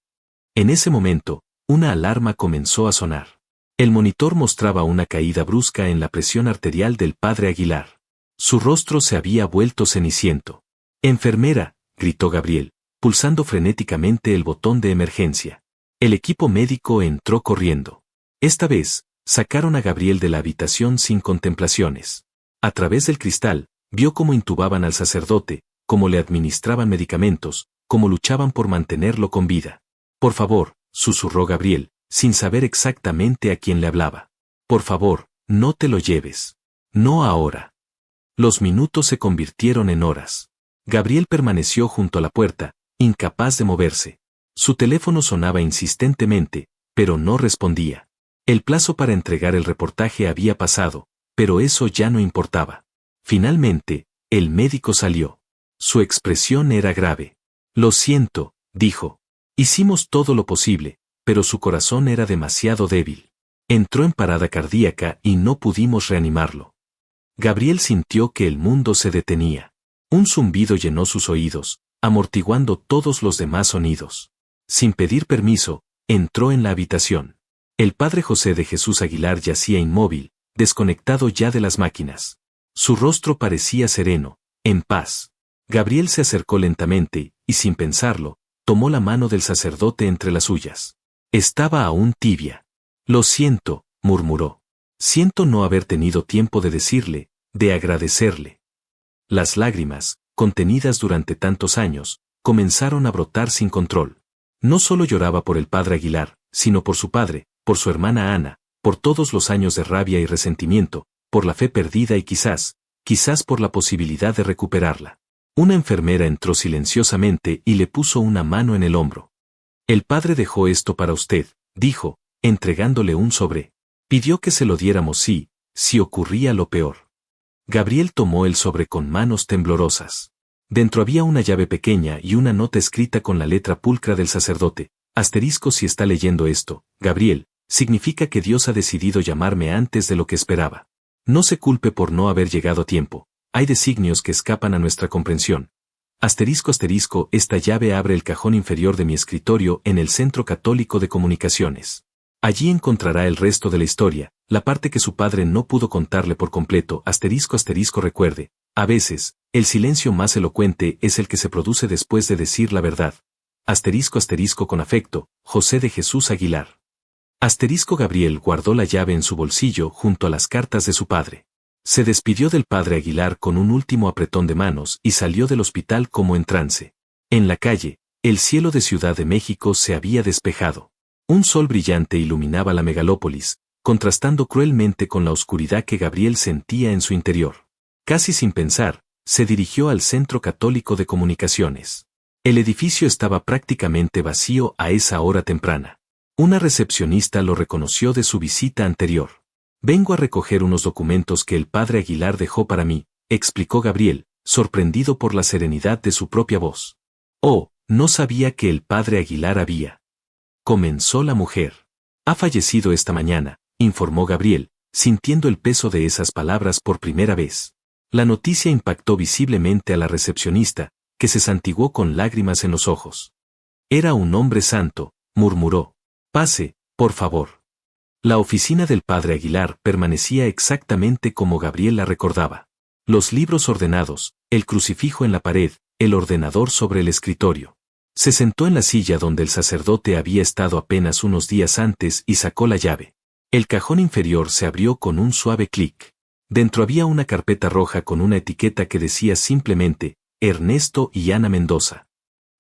[SPEAKER 1] En ese momento, una alarma comenzó a sonar. El monitor mostraba una caída brusca en la presión arterial del padre Aguilar. Su rostro se había vuelto ceniciento. «Enfermera», gritó Gabriel, pulsando frenéticamente el botón de emergencia. El equipo médico entró corriendo. Esta vez, sacaron a Gabriel de la habitación sin contemplaciones. A través del cristal, vio cómo intubaban al sacerdote, cómo le administraban medicamentos, cómo luchaban por mantenerlo con vida. «Por favor», susurró Gabriel, sin saber exactamente a quién le hablaba. «Por favor, no te lo lleves. No ahora». Los minutos se convirtieron en horas. Gabriel permaneció junto a la puerta, incapaz de moverse. Su teléfono sonaba insistentemente, pero no respondía. El plazo para entregar el reportaje había pasado, pero eso ya no importaba. Finalmente, el médico salió. Su expresión era grave. «Lo siento», dijo. «Hicimos todo lo posible, pero su corazón era demasiado débil. Entró en parada cardíaca y no pudimos reanimarlo». Gabriel sintió que el mundo se detenía. Un zumbido llenó sus oídos, amortiguando todos los demás sonidos. Sin pedir permiso, entró en la habitación. El padre José de Jesús Aguilar yacía inmóvil, desconectado ya de las máquinas. Su rostro parecía sereno, en paz. Gabriel se acercó lentamente, y sin pensarlo, tomó la mano del sacerdote entre las suyas. Estaba aún tibia. «Lo siento», murmuró. «Siento no haber tenido tiempo de decirle, de agradecerle». Las lágrimas, contenidas durante tantos años, comenzaron a brotar sin control. No solo lloraba por el padre Aguilar, sino por su padre, por su hermana Ana, por todos los años de rabia y resentimiento, por la fe perdida y quizás por la posibilidad de recuperarla. Una enfermera entró silenciosamente y le puso una mano en el hombro. «El padre dejó esto para usted», dijo, entregándole un sobre. Pidió que se lo diéramos si ocurría lo peor. Gabriel tomó el sobre con manos temblorosas. Dentro había una llave pequeña y una nota escrita con la letra pulcra del sacerdote. Asterisco: si está leyendo esto, Gabriel, significa que Dios ha decidido llamarme antes de lo que esperaba. No se culpe por no haber llegado a tiempo. Hay designios que escapan a nuestra comprensión. Asterisco: esta llave abre el cajón inferior de mi escritorio en el Centro Católico de Comunicaciones. Allí encontrará el resto de la historia, la parte que su padre no pudo contarle por completo. Asterisco: recuerde, a veces, el silencio más elocuente es el que se produce después de decir la verdad. Asterisco: con afecto, José de Jesús Aguilar. Asterisco: Gabriel guardó la llave en su bolsillo junto a las cartas de su padre. Se despidió del padre Aguilar con un último apretón de manos y salió del hospital como en trance. En la calle, el cielo de Ciudad de México se había despejado. Un sol brillante iluminaba la megalópolis, contrastando cruelmente con la oscuridad que Gabriel sentía en su interior. Casi sin pensar, se dirigió al Centro Católico de Comunicaciones. El edificio estaba prácticamente vacío a esa hora temprana. Una recepcionista lo reconoció de su visita anterior. «Vengo a recoger unos documentos que el padre Aguilar dejó para mí», explicó Gabriel, sorprendido por la serenidad de su propia voz. «Oh, no sabía que el padre Aguilar había...» Comenzó la mujer. «Ha fallecido esta mañana», informó Gabriel, sintiendo el peso de esas palabras por primera vez. La noticia impactó visiblemente a la recepcionista, que se santiguó con lágrimas en los ojos. «Era un hombre santo», murmuró. «Pase, por favor». La oficina del padre Aguilar permanecía exactamente como Gabriel la recordaba. Los libros ordenados, el crucifijo en la pared, el ordenador sobre el escritorio. Se sentó en la silla donde el sacerdote había estado apenas unos días antes y sacó la llave. El cajón inferior se abrió con un suave clic. Dentro había una carpeta roja con una etiqueta que decía simplemente, Ernesto y Ana Mendoza.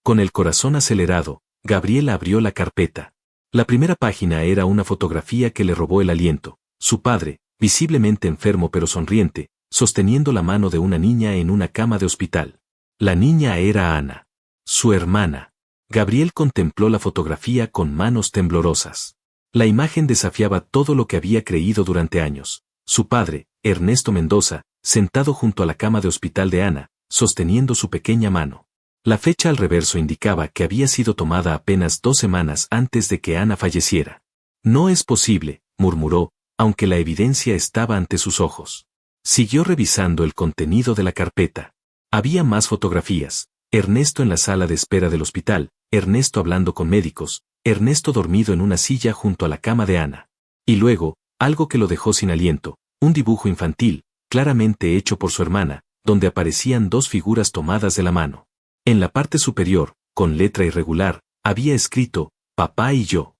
[SPEAKER 1] Con el corazón acelerado, Gabriel abrió la carpeta. La primera página era una fotografía que le robó el aliento. Su padre, visiblemente enfermo pero sonriente, sosteniendo la mano de una niña en una cama de hospital. La niña era Ana, su hermana. Gabriel contempló la fotografía con manos temblorosas. La imagen desafiaba todo lo que había creído durante años. Su padre, Ernesto Mendoza, sentado junto a la cama de hospital de Ana, sosteniendo su pequeña mano. La fecha al reverso indicaba que había sido tomada apenas 2 semanas antes de que Ana falleciera. No es posible, murmuró, aunque la evidencia estaba ante sus ojos. Siguió revisando el contenido de la carpeta. Había más fotografías. Ernesto en la sala de espera del hospital, Ernesto hablando con médicos, Ernesto dormido en una silla junto a la cama de Ana. Y luego, algo que lo dejó sin aliento, un dibujo infantil, claramente hecho por su hermana, donde aparecían 2 figuras tomadas de la mano. En la parte superior, con letra irregular, había escrito, papá y yo.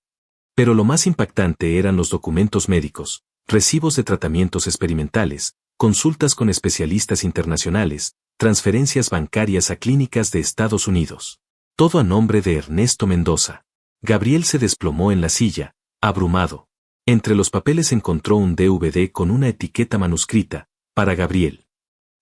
[SPEAKER 1] Pero lo más impactante eran los documentos médicos, recibos de tratamientos experimentales, consultas con especialistas internacionales, transferencias bancarias a clínicas de Estados Unidos. Todo a nombre de Ernesto Mendoza. Gabriel se desplomó en la silla, abrumado. Entre los papeles encontró un DVD con una etiqueta manuscrita, para Gabriel.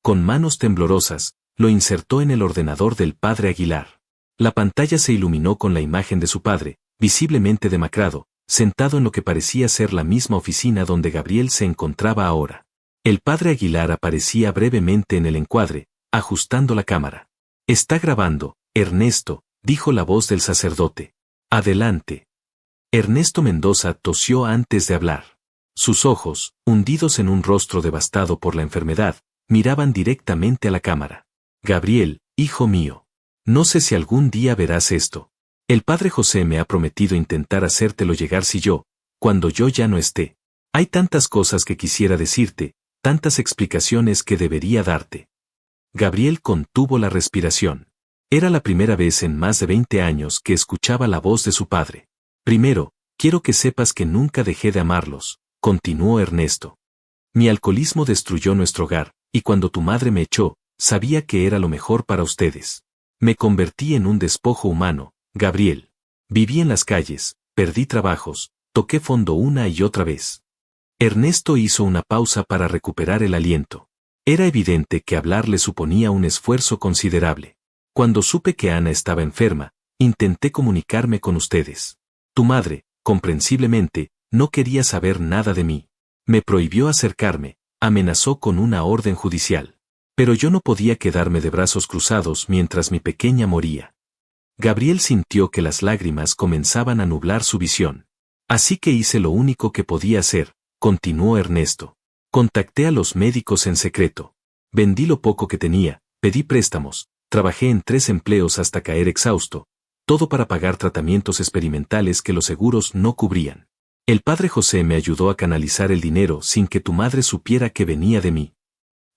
[SPEAKER 1] Con manos temblorosas, lo insertó en el ordenador del padre Aguilar. La pantalla se iluminó con la imagen de su padre, visiblemente demacrado, sentado en lo que parecía ser la misma oficina donde Gabriel se encontraba ahora. El padre Aguilar aparecía brevemente en el encuadre, ajustando la cámara. «Está grabando, Ernesto», dijo la voz del sacerdote. «Adelante». Ernesto Mendoza tosió antes de hablar. Sus ojos, hundidos en un rostro devastado por la enfermedad, miraban directamente a la cámara. «Gabriel, hijo mío. No sé si algún día verás esto. El padre José me ha prometido intentar hacértelo llegar si yo, cuando yo ya no esté. Hay tantas cosas que quisiera decirte, tantas explicaciones que debería darte». Gabriel contuvo la respiración. Era la primera vez en más de 20 años que escuchaba la voz de su padre. «Primero, quiero que sepas que nunca dejé de amarlos», continuó Ernesto. «Mi alcoholismo destruyó nuestro hogar, y cuando tu madre me echó, sabía que era lo mejor para ustedes. Me convertí en un despojo humano, Gabriel. Viví en las calles, perdí trabajos, toqué fondo una y otra vez». Ernesto hizo una pausa para recuperar el aliento. Era evidente que hablar le suponía un esfuerzo considerable. «Cuando supe que Ana estaba enferma, intenté comunicarme con ustedes. Tu madre, comprensiblemente, no quería saber nada de mí. Me prohibió acercarme, amenazó con una orden judicial. Pero yo no podía quedarme de brazos cruzados mientras mi pequeña moría». Gabriel sintió que las lágrimas comenzaban a nublar su visión. «Así que hice lo único que podía hacer», continuó Ernesto. «Contacté a los médicos en secreto. Vendí lo poco que tenía, pedí préstamos, trabajé en 3 empleos hasta caer exhausto, todo para pagar tratamientos experimentales que los seguros no cubrían. El padre José me ayudó a canalizar el dinero sin que tu madre supiera que venía de mí».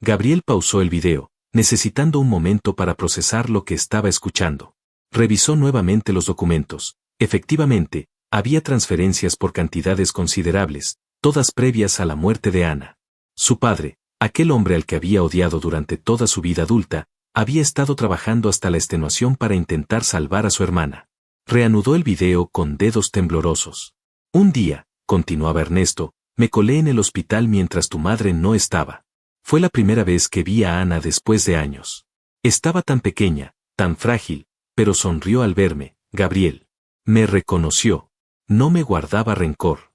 [SPEAKER 1] Gabriel pausó el video, necesitando un momento para procesar lo que estaba escuchando. Revisó nuevamente los documentos. Efectivamente, había transferencias por cantidades considerables, todas previas a la muerte de Ana. Su padre, aquel hombre al que había odiado durante toda su vida adulta, había estado trabajando hasta la extenuación para intentar salvar a su hermana. Reanudó el video con dedos temblorosos. «Un día», continuaba Ernesto, «me colé en el hospital mientras tu madre no estaba. Fue la primera vez que vi a Ana después de años. Estaba tan pequeña, tan frágil, pero sonrió al verme, Gabriel. Me reconoció. No me guardaba rencor».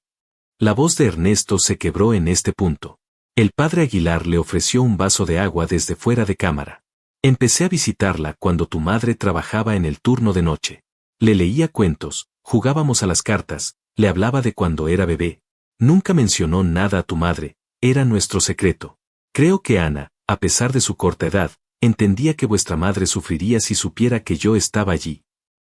[SPEAKER 1] La voz de Ernesto se quebró en este punto. El padre Aguilar le ofreció un vaso de agua desde fuera de cámara. «Empecé a visitarla cuando tu madre trabajaba en el turno de noche. Le leía cuentos, jugábamos a las cartas, le hablaba de cuando era bebé. Nunca mencionó nada a tu madre, era nuestro secreto. Creo que Ana, a pesar de su corta edad, entendía que vuestra madre sufriría si supiera que yo estaba allí».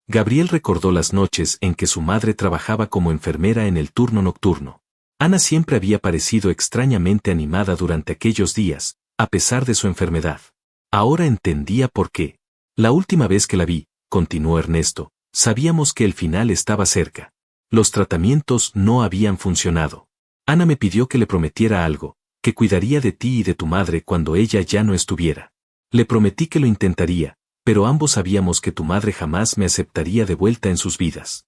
[SPEAKER 1] Gabriel recordó las noches en que su madre trabajaba como enfermera en el turno nocturno. Ana siempre había parecido extrañamente animada durante aquellos días, a pesar de su enfermedad. Ahora entendía por qué. «La última vez que la vi», continuó Ernesto, «sabíamos que el final estaba cerca. Los tratamientos no habían funcionado. Ana me pidió que le prometiera algo, que cuidaría de ti y de tu madre cuando ella ya no estuviera. Le prometí que lo intentaría, pero ambos sabíamos que tu madre jamás me aceptaría de vuelta en sus vidas.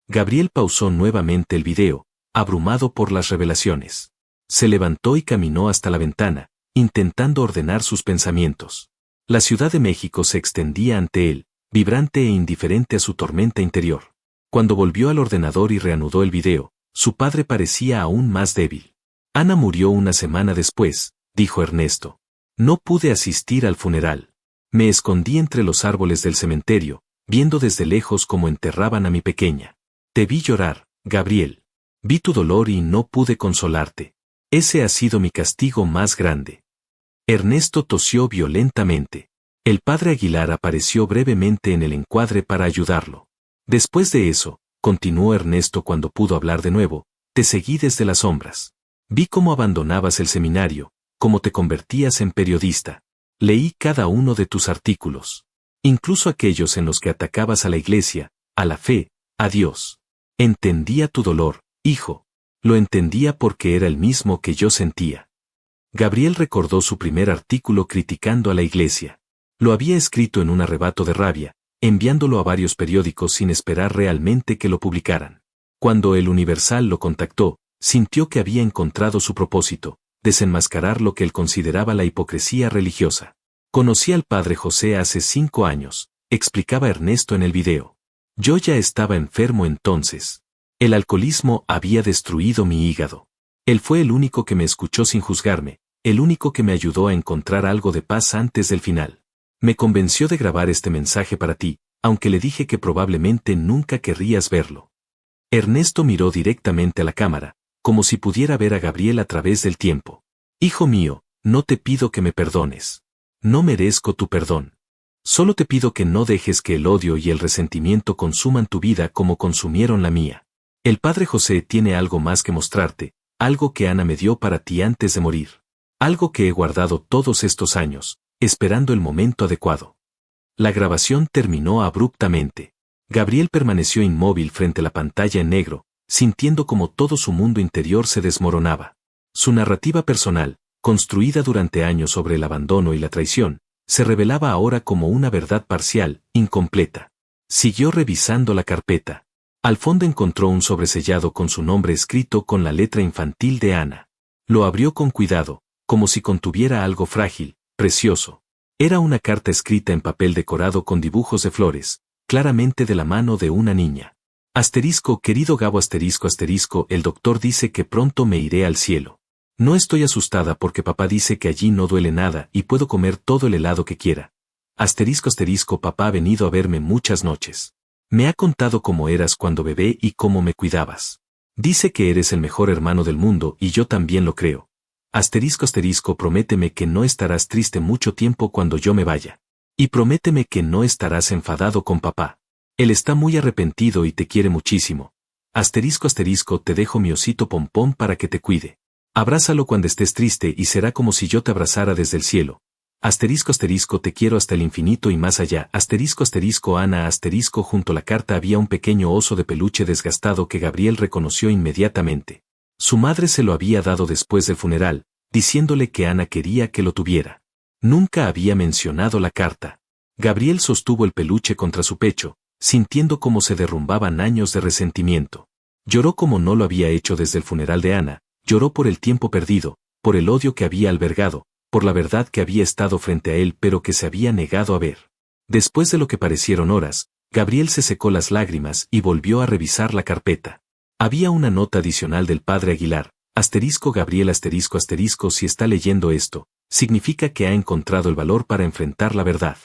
[SPEAKER 1] Gabriel pausó nuevamente el video, abrumado por las revelaciones. Se levantó y caminó hasta la ventana, intentando ordenar sus pensamientos. La Ciudad de México se extendía ante él, vibrante e indiferente a su tormenta interior. Cuando volvió al ordenador y reanudó el video, su padre parecía aún más débil. Ana murió una semana después, dijo Ernesto. No pude asistir al funeral. Me escondí entre los árboles del cementerio, viendo desde lejos cómo enterraban a mi pequeña. Te vi llorar, Gabriel. Vi tu dolor y no pude consolarte. Ese ha sido mi castigo más grande. Ernesto tosió violentamente. El padre Aguilar apareció brevemente en el encuadre para ayudarlo. Después de eso, continuó Ernesto cuando pudo hablar de nuevo, te seguí desde las sombras. Vi cómo abandonabas el seminario, cómo te convertías en periodista. Leí cada uno de tus artículos. Incluso aquellos en los que atacabas a la iglesia, a la fe, a Dios. Entendía tu dolor, hijo. Lo entendía porque era el mismo que yo sentía. Gabriel recordó su primer artículo criticando a la iglesia. Lo había escrito en un arrebato de rabia, enviándolo a varios periódicos sin esperar realmente que lo publicaran. Cuando el Universal lo contactó, sintió que había encontrado su propósito, desenmascarar lo que él consideraba la hipocresía religiosa. Conocí al padre José hace 5 años, explicaba Ernesto en el video. Yo ya estaba enfermo entonces. El alcoholismo había destruido mi hígado. Él fue el único que me escuchó sin juzgarme, el único que me ayudó a encontrar algo de paz antes del final. Me convenció de grabar este mensaje para ti, aunque le dije que probablemente nunca querrías verlo. Ernesto miró directamente a la cámara, como si pudiera ver a Gabriel a través del tiempo. Hijo mío, no te pido que me perdones. No merezco tu perdón. Solo te pido que no dejes que el odio y el resentimiento consuman tu vida como consumieron la mía. El padre José tiene algo más que mostrarte, algo que Ana me dio para ti antes de morir. Algo que he guardado todos estos años, esperando el momento adecuado. La grabación terminó abruptamente. Gabriel permaneció inmóvil frente a la pantalla en negro, sintiendo como todo su mundo interior se desmoronaba. Su narrativa personal, construida durante años sobre el abandono y la traición, se revelaba ahora como una verdad parcial, incompleta. Siguió revisando la carpeta. Al fondo encontró un sobresellado con su nombre escrito con la letra infantil de Ana. Lo abrió con cuidado, como si contuviera algo frágil, precioso. Era una carta escrita en papel decorado con dibujos de flores, claramente de la mano de una niña. Asterisco, querido Gabo asterisco asterisco, el doctor dice que pronto me iré al cielo. No estoy asustada porque papá dice que allí no duele nada y puedo comer todo el helado que quiera. Asterisco asterisco, papá ha venido a verme muchas noches. Me ha contado cómo eras cuando bebé y cómo me cuidabas. Dice que eres el mejor hermano del mundo y yo también lo creo. Asterisco asterisco, prométeme que no estarás triste mucho tiempo cuando yo me vaya. Y prométeme que no estarás enfadado con papá. Él está muy arrepentido y te quiere muchísimo. Asterisco asterisco, te dejo mi osito pompón para que te cuide. Abrázalo cuando estés triste y será como si yo te abrazara desde el cielo. Asterisco asterisco, te quiero hasta el infinito y más allá. Asterisco asterisco, Ana asterisco. Junto a la carta había un pequeño oso de peluche desgastado que Gabriel reconoció inmediatamente. Su madre se lo había dado después del funeral, diciéndole que Ana quería que lo tuviera. Nunca había mencionado la carta. Gabriel sostuvo el peluche contra su pecho, sintiendo cómo se derrumbaban años de resentimiento. Lloró como no lo había hecho desde el funeral de Ana, lloró por el tiempo perdido, por el odio que había albergado, por la verdad que había estado frente a él pero que se había negado a ver. Después de lo que parecieron horas, Gabriel se secó las lágrimas y volvió a revisar la carpeta. Había una nota adicional del padre Aguilar, asterisco Gabriel asterisco asterisco, si está leyendo esto, significa que ha encontrado el valor para enfrentar la verdad.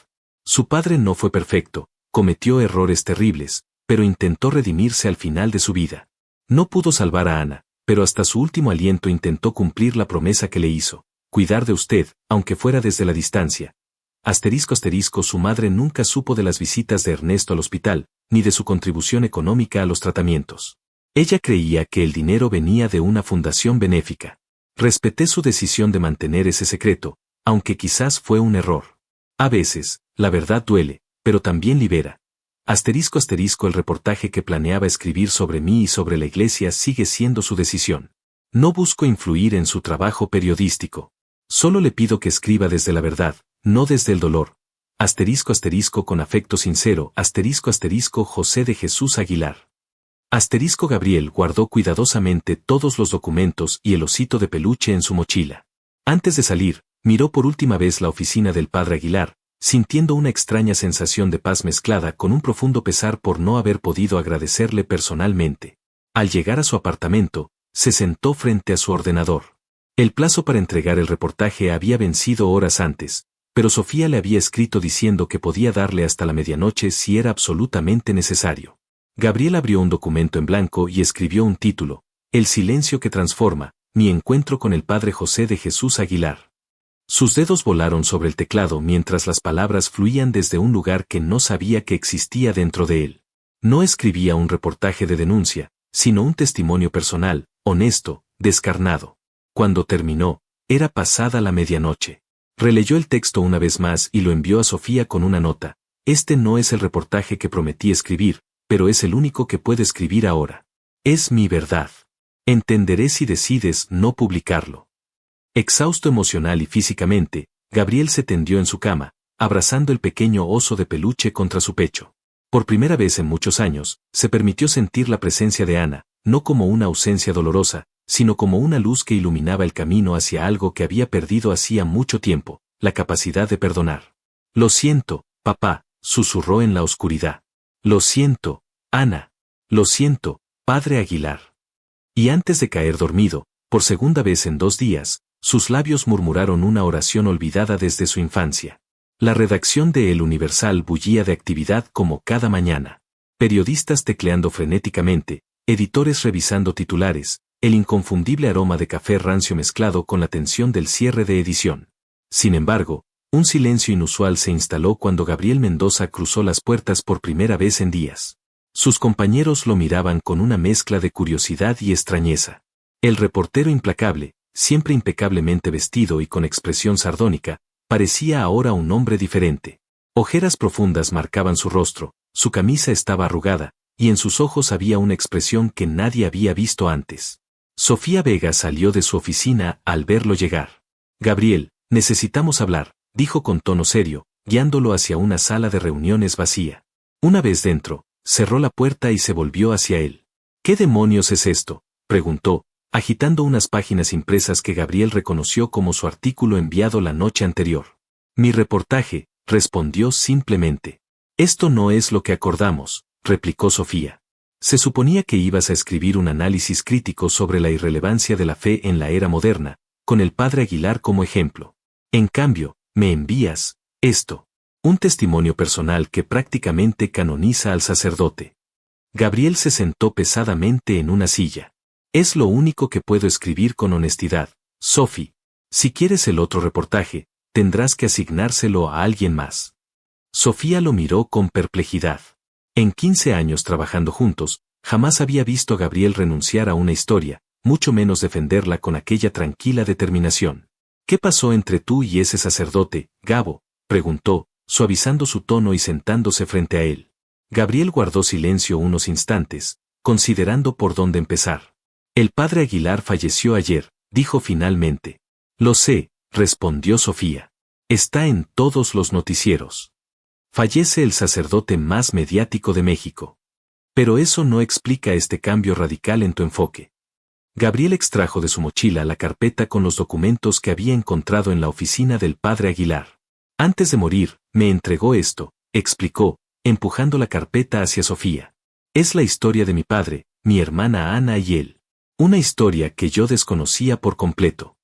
[SPEAKER 1] Su padre no fue perfecto, cometió errores terribles, pero intentó redimirse al final de su vida. No pudo salvar a Ana, pero hasta su último aliento intentó cumplir la promesa que le hizo, cuidar de usted, aunque fuera desde la distancia. Asterisco asterisco, su madre nunca supo de las visitas de Ernesto al hospital, ni de su contribución económica a los tratamientos. Ella creía que el dinero venía de una fundación benéfica. Respeté su decisión de mantener ese secreto, aunque quizás fue un error. A veces, la verdad duele, pero también libera. Asterisco asterisco, el reportaje que planeaba escribir sobre mí y sobre la iglesia sigue siendo su decisión. No busco influir en su trabajo periodístico. Solo le pido que escriba desde la verdad, no desde el dolor. Asterisco asterisco con afecto sincero, asterisco asterisco José de Jesús Aguilar. Asterisco Gabriel guardó cuidadosamente todos los documentos y el osito de peluche en su mochila. Antes de salir, miró por última vez la oficina del padre Aguilar, sintiendo una extraña sensación de paz mezclada con un profundo pesar por no haber podido agradecerle personalmente. Al llegar a su apartamento, se sentó frente a su ordenador. El plazo para entregar el reportaje había vencido horas antes, pero Sofía le había escrito diciendo que podía darle hasta la medianoche si era absolutamente necesario. Gabriel abrió un documento en blanco y escribió un título: El silencio que transforma, mi encuentro con el padre José de Jesús Aguilar. Sus dedos volaron sobre el teclado mientras las palabras fluían desde un lugar que no sabía que existía dentro de él. No escribía un reportaje de denuncia, sino un testimonio personal, honesto, descarnado. Cuando terminó, era pasada la medianoche. Releyó el texto una vez más y lo envió a Sofía con una nota: Este no es el reportaje que prometí escribir, pero es el único que puedo escribir ahora. Es mi verdad. Entenderé si decides no publicarlo. Exhausto emocional y físicamente, Gabriel se tendió en su cama, abrazando el pequeño oso de peluche contra su pecho. Por primera vez en muchos años, se permitió sentir la presencia de Ana, no como una ausencia dolorosa, sino como una luz que iluminaba el camino hacia algo que había perdido hacía mucho tiempo: la capacidad de perdonar. Lo siento, papá, susurró en la oscuridad. Lo siento, Ana. Lo siento, padre Aguilar. Y antes de caer dormido, por segunda vez en 2 días, sus labios murmuraron una oración olvidada desde su infancia. La redacción de El Universal bullía de actividad como cada mañana. Periodistas tecleando frenéticamente, editores revisando titulares, el inconfundible aroma de café rancio mezclado con la tensión del cierre de edición. Sin embargo, un silencio inusual se instaló cuando Gabriel Mendoza cruzó las puertas por primera vez en días. Sus compañeros lo miraban con una mezcla de curiosidad y extrañeza. El reportero implacable, siempre impecablemente vestido y con expresión sardónica, parecía ahora un hombre diferente. Ojeras profundas marcaban su rostro, su camisa estaba arrugada, y en sus ojos había una expresión que nadie había visto antes. Sofía Vega salió de su oficina al verlo llegar. Gabriel, necesitamos hablar, dijo con tono serio, guiándolo hacia una sala de reuniones vacía. Una vez dentro, cerró la puerta y se volvió hacia él. ¿Qué demonios es esto?, preguntó, agitando unas páginas impresas que Gabriel reconoció como su artículo enviado la noche anterior. Mi reportaje, respondió simplemente. Esto no es lo que acordamos, replicó Sofía. Se suponía que ibas a escribir un análisis crítico sobre la irrelevancia de la fe en la era moderna, con el padre Aguilar como ejemplo. En cambio, me envías esto. Un testimonio personal que prácticamente canoniza al sacerdote. Gabriel se sentó pesadamente en una silla. Es lo único que puedo escribir con honestidad, Sophie. Si quieres el otro reportaje, tendrás que asignárselo a alguien más. Sofía lo miró con perplejidad. En 15 años trabajando juntos, jamás había visto a Gabriel renunciar a una historia, mucho menos defenderla con aquella tranquila determinación. ¿Qué pasó entre tú y ese sacerdote, Gabo?, preguntó, suavizando su tono y sentándose frente a él. Gabriel guardó silencio unos instantes, considerando por dónde empezar. El padre Aguilar falleció ayer, dijo finalmente. Lo sé, respondió Sofía. Está en todos los noticieros. Fallece el sacerdote más mediático de México. Pero eso no explica este cambio radical en tu enfoque. Gabriel extrajo de su mochila la carpeta con los documentos que había encontrado en la oficina del padre Aguilar. Antes de morir, me entregó esto, explicó, empujando la carpeta hacia Sofía. Es la historia de mi padre, mi hermana Ana y él. Una historia que yo desconocía por completo.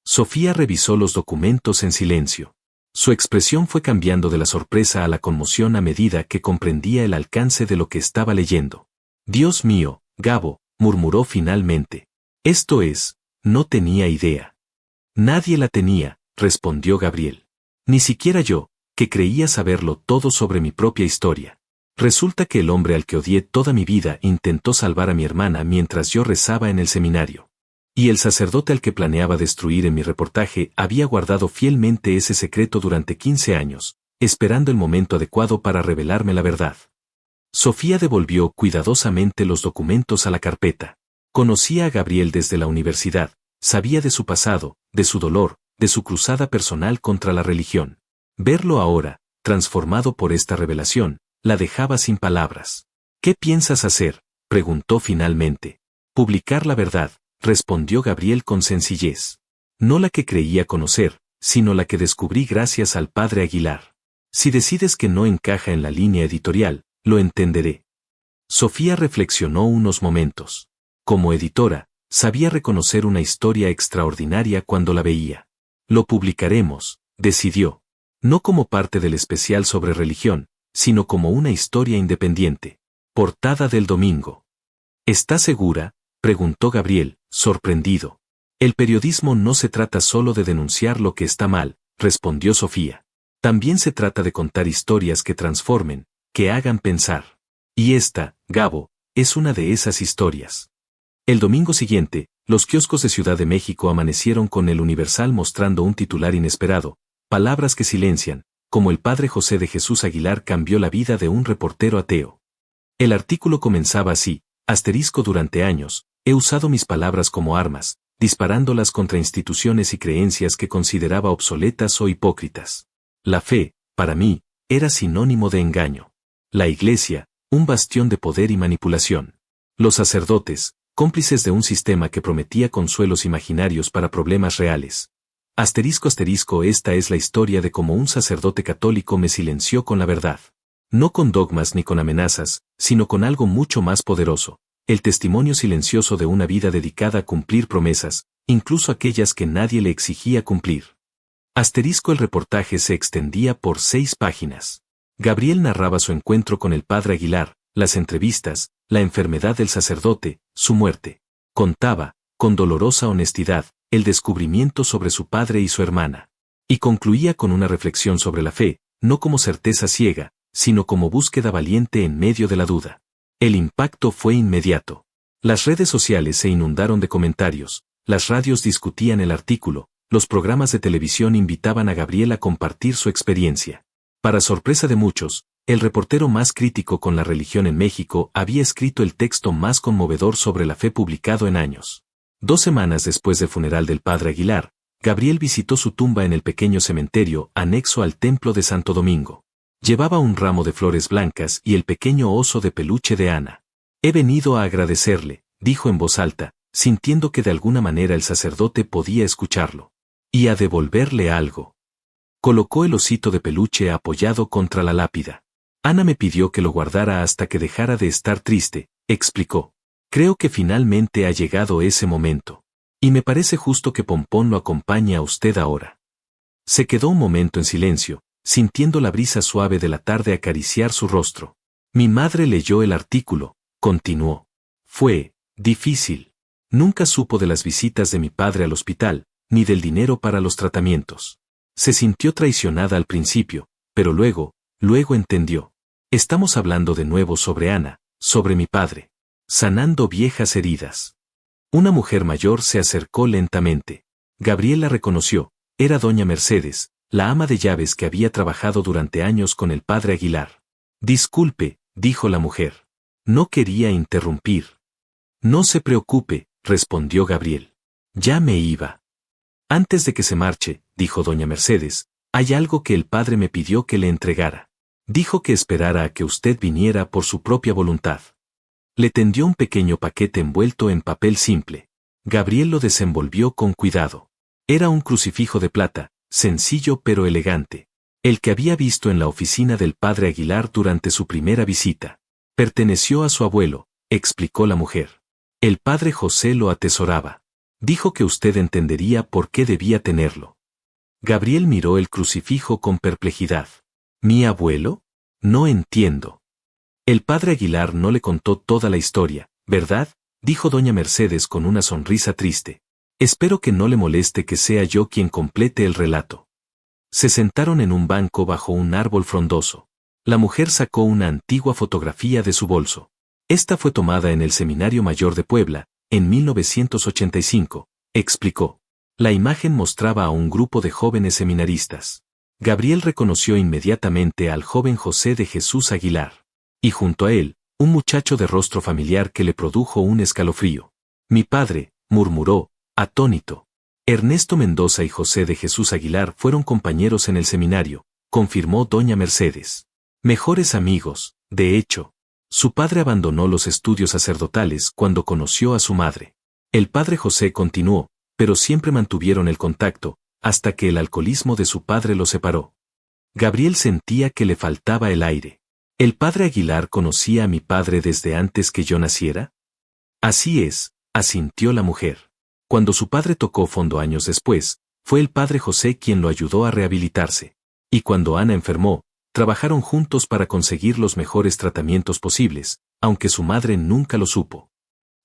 [SPEAKER 1] Sofía revisó los documentos en silencio. Su expresión fue cambiando de la sorpresa a la conmoción a medida que comprendía el alcance de lo que estaba leyendo. Dios mío, Gabo, murmuró finalmente. Esto es, no tenía idea. Nadie la tenía, respondió Gabriel. Ni siquiera yo, que creía saberlo todo sobre mi propia historia. Resulta que el hombre al que odié toda mi vida intentó salvar a mi hermana mientras yo rezaba en el seminario. Y el sacerdote al que planeaba destruir en mi reportaje había guardado fielmente ese secreto durante 15 años, esperando el momento adecuado para revelarme la verdad. Sofía devolvió cuidadosamente los documentos a la carpeta. Conocía a Gabriel desde la universidad, sabía de su pasado, de su dolor, de su cruzada personal contra la religión. Verlo ahora, transformado por esta revelación, la dejaba sin palabras. ¿Qué piensas hacer?, preguntó finalmente. Publicar la verdad, respondió Gabriel con sencillez. No la que creía conocer, sino la que descubrí gracias al padre Aguilar. Si decides que no encaja en la línea editorial, lo entenderé. Sofía reflexionó unos momentos. Como editora, sabía reconocer una historia extraordinaria cuando la veía. Lo publicaremos, decidió. No como parte del especial sobre religión, sino como una historia independiente. Portada del domingo. ¿Está segura?, preguntó Gabriel, sorprendido. El periodismo no se trata solo de denunciar lo que está mal, respondió Sofía. También se trata de contar historias que transformen, que hagan pensar. Y esta, Gabo, es una de esas historias. El domingo siguiente, los kioscos de Ciudad de México amanecieron con el Universal mostrando un titular inesperado: palabras que silencian, como el padre José de Jesús Aguilar cambió la vida de un reportero ateo. El artículo comenzaba así: asterisco, durante años, he usado mis palabras como armas, disparándolas contra instituciones y creencias que consideraba obsoletas o hipócritas. La fe, para mí, era sinónimo de engaño. La Iglesia, un bastión de poder y manipulación. Los sacerdotes, cómplices de un sistema que prometía consuelos imaginarios para problemas reales. Asterisco, esta es la historia de cómo un sacerdote católico me silenció con la verdad. No con dogmas ni con amenazas, sino con algo mucho más poderoso: el testimonio silencioso de una vida dedicada a cumplir promesas, incluso aquellas que nadie le exigía cumplir. El reportaje se extendía por 6 páginas. Gabriel narraba su encuentro con el padre Aguilar, las entrevistas, la enfermedad del sacerdote, su muerte. Contaba, con dolorosa honestidad, el descubrimiento sobre su padre y su hermana. Y concluía con una reflexión sobre la fe, no como certeza ciega, sino como búsqueda valiente en medio de la duda. El impacto fue inmediato. Las redes sociales se inundaron de comentarios, las radios discutían el artículo, los programas de televisión invitaban a Gabriel a compartir su experiencia. Para sorpresa de muchos, el reportero más crítico con la religión en México había escrito el texto más conmovedor sobre la fe publicado en años. 2 semanas después del funeral del padre Aguilar, Gabriel visitó su tumba en el pequeño cementerio anexo al templo de Santo Domingo. Llevaba un ramo de flores blancas y el pequeño oso de peluche de Ana. He venido a agradecerle, dijo en voz alta, sintiendo que de alguna manera el sacerdote podía escucharlo. Y a devolverle algo. Colocó el osito de peluche apoyado contra la lápida. Ana me pidió que lo guardara hasta que dejara de estar triste, explicó. Creo que finalmente ha llegado ese momento. Y me parece justo que Pompón lo acompañe a usted ahora. Se quedó un momento en silencio, sintiendo la brisa suave de la tarde acariciar su rostro. Mi madre leyó el artículo, continuó. Fue difícil. Nunca supo de las visitas de mi padre al hospital, ni del dinero para los tratamientos. Se sintió traicionada al principio, pero luego entendió. Estamos hablando de nuevo sobre Ana, sobre mi padre. Sanando viejas heridas. Una mujer mayor se acercó lentamente. Gabriel la reconoció, era doña Mercedes, la ama de llaves que había trabajado durante años con el padre Aguilar. Disculpe, dijo la mujer. No quería interrumpir. No se preocupe, respondió Gabriel. Ya me iba. Antes de que se marche, dijo doña Mercedes, hay algo que el padre me pidió que le entregara. Dijo que esperara a que usted viniera por su propia voluntad. Le tendió un pequeño paquete envuelto en papel simple. Gabriel lo desenvolvió con cuidado. Era un crucifijo de plata, sencillo pero elegante. El que había visto en la oficina del padre Aguilar durante su primera visita. Perteneció a su abuelo, explicó la mujer. El padre José lo atesoraba. Dijo que usted entendería por qué debía tenerlo. Gabriel miró el crucifijo con perplejidad. ¿Mi abuelo? No entiendo. El padre Aguilar no le contó toda la historia, ¿verdad?, dijo doña Mercedes con una sonrisa triste. Espero que no le moleste que sea yo quien complete el relato. Se sentaron en un banco bajo un árbol frondoso. La mujer sacó una antigua fotografía de su bolso. Esta fue tomada en el Seminario Mayor de Puebla, en 1985, explicó. La imagen mostraba a un grupo de jóvenes seminaristas. Gabriel reconoció inmediatamente al joven José de Jesús Aguilar. Y junto a él, un muchacho de rostro familiar que le produjo un escalofrío. Mi padre, murmuró, atónito. Ernesto Mendoza y José de Jesús Aguilar fueron compañeros en el seminario, confirmó doña Mercedes. Mejores amigos, de hecho. Su padre abandonó los estudios sacerdotales cuando conoció a su madre. El padre José continuó, pero siempre mantuvieron el contacto, hasta que el alcoholismo de su padre lo separó. Gabriel sentía que le faltaba el aire. ¿El padre Aguilar conocía a mi padre desde antes que yo naciera? Así es, asintió la mujer. Cuando su padre tocó fondo años después, fue el padre José quien lo ayudó a rehabilitarse. Y cuando Ana enfermó, trabajaron juntos para conseguir los mejores tratamientos posibles, aunque su madre nunca lo supo.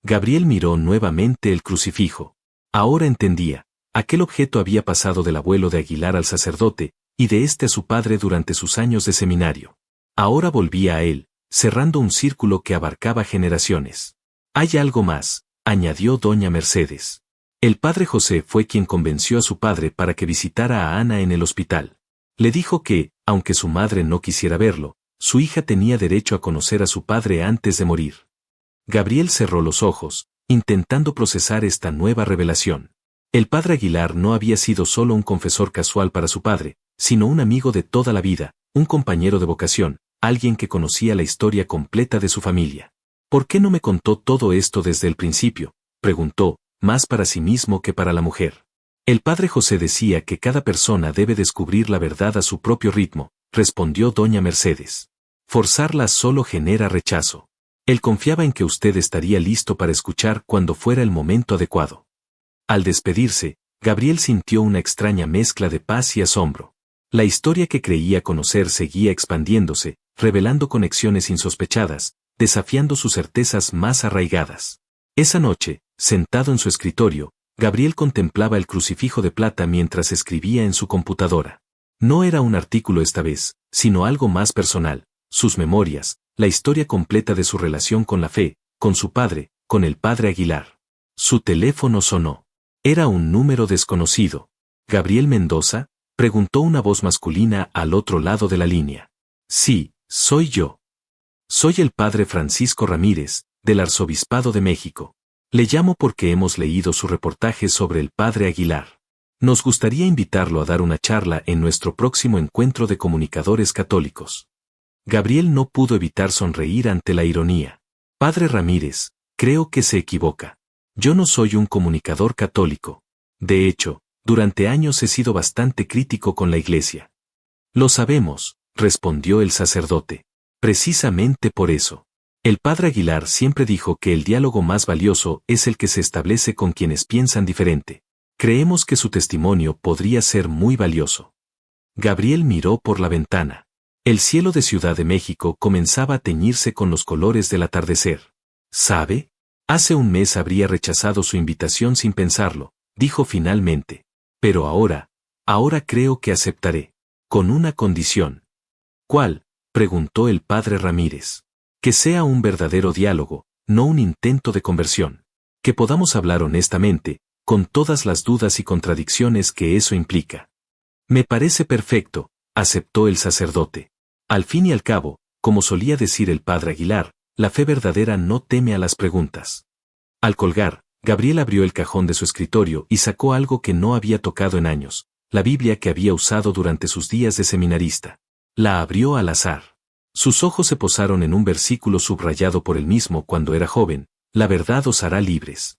[SPEAKER 1] Gabriel miró nuevamente el crucifijo. Ahora entendía. Aquel objeto había pasado del abuelo de Aguilar al sacerdote, y de este a su padre durante sus años de seminario. Ahora volvía a él, cerrando un círculo que abarcaba generaciones. Hay algo más, añadió doña Mercedes. El padre José fue quien convenció a su padre para que visitara a Ana en el hospital. Le dijo que, aunque su madre no quisiera verlo, su hija tenía derecho a conocer a su padre antes de morir. Gabriel cerró los ojos, intentando procesar esta nueva revelación. El padre Aguilar no había sido solo un confesor casual para su padre, sino un amigo de toda la vida, un compañero de vocación, alguien que conocía la historia completa de su familia. ¿Por qué no me contó todo esto desde el principio?, preguntó, más para sí mismo que para la mujer. El padre José decía que cada persona debe descubrir la verdad a su propio ritmo, respondió doña Mercedes. Forzarla solo genera rechazo. Él confiaba en que usted estaría listo para escuchar cuando fuera el momento adecuado. Al despedirse, Gabriel sintió una extraña mezcla de paz y asombro. La historia que creía conocer seguía expandiéndose, revelando conexiones insospechadas, desafiando sus certezas más arraigadas. Esa noche, sentado en su escritorio, Gabriel contemplaba el crucifijo de plata mientras escribía en su computadora. No era un artículo esta vez, sino algo más personal, sus memorias, la historia completa de su relación con la fe, con su padre, con el padre Aguilar. Su teléfono sonó. Era un número desconocido. ¿Gabriel Mendoza?, preguntó una voz masculina al otro lado de la línea. Sí, soy yo. Soy el padre Francisco Ramírez, del Arzobispado de México. Le llamo porque hemos leído su reportaje sobre el padre Aguilar. Nos gustaría invitarlo a dar una charla en nuestro próximo encuentro de comunicadores católicos. Gabriel no pudo evitar sonreír ante la ironía. Padre Ramírez, creo que se equivoca. Yo no soy un comunicador católico. De hecho, durante años he sido bastante crítico con la Iglesia. Lo sabemos, respondió el sacerdote. Precisamente por eso. El padre Aguilar siempre dijo que el diálogo más valioso es el que se establece con quienes piensan diferente. Creemos que su testimonio podría ser muy valioso. Gabriel miró por la ventana. El cielo de Ciudad de México comenzaba a teñirse con los colores del atardecer. ¿Sabe? Hace un mes habría rechazado su invitación sin pensarlo, dijo finalmente. Pero ahora creo que aceptaré. Con una condición. ¿Cuál?, preguntó el padre Ramírez. Que sea un verdadero diálogo, no un intento de conversión. Que podamos hablar honestamente, con todas las dudas y contradicciones que eso implica. Me parece perfecto, aceptó el sacerdote. Al fin y al cabo, como solía decir el padre Aguilar, la fe verdadera no teme a las preguntas. Al colgar, Gabriel abrió el cajón de su escritorio y sacó algo que no había tocado en años, la Biblia que había usado durante sus días de seminarista. La abrió al azar. Sus ojos se posaron en un versículo subrayado por él mismo cuando era joven: la verdad os hará libres.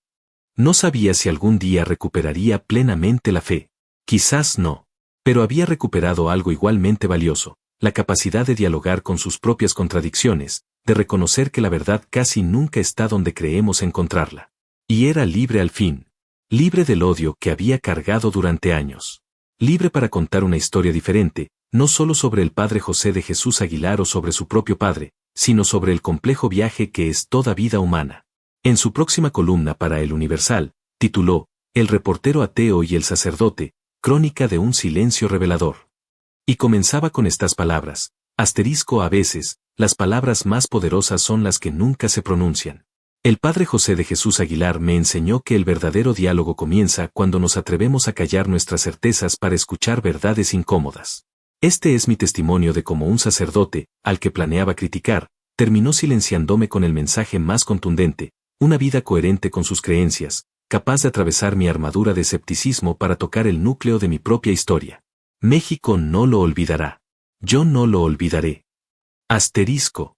[SPEAKER 1] No sabía si algún día recuperaría plenamente la fe. Quizás no. Pero había recuperado algo igualmente valioso: la capacidad de dialogar con sus propias contradicciones, de reconocer que la verdad casi nunca está donde creemos encontrarla. Y era libre al fin. Libre del odio que había cargado durante años. Libre para contar una historia diferente, no solo sobre el padre José de Jesús Aguilar o sobre su propio padre, sino sobre el complejo viaje que es toda vida humana. En su próxima columna para El Universal, tituló El reportero ateo y el sacerdote, crónica de un silencio revelador. Y comenzaba con estas palabras: asterisco, a veces, las palabras más poderosas son las que nunca se pronuncian. El padre José de Jesús Aguilar me enseñó que el verdadero diálogo comienza cuando nos atrevemos a callar nuestras certezas para escuchar verdades incómodas. Este es mi testimonio de cómo un sacerdote, al que planeaba criticar, terminó silenciándome con el mensaje más contundente: una vida coherente con sus creencias, capaz de atravesar mi armadura de escepticismo para tocar el núcleo de mi propia historia. México no lo olvidará. Yo no lo olvidaré. Asterisco.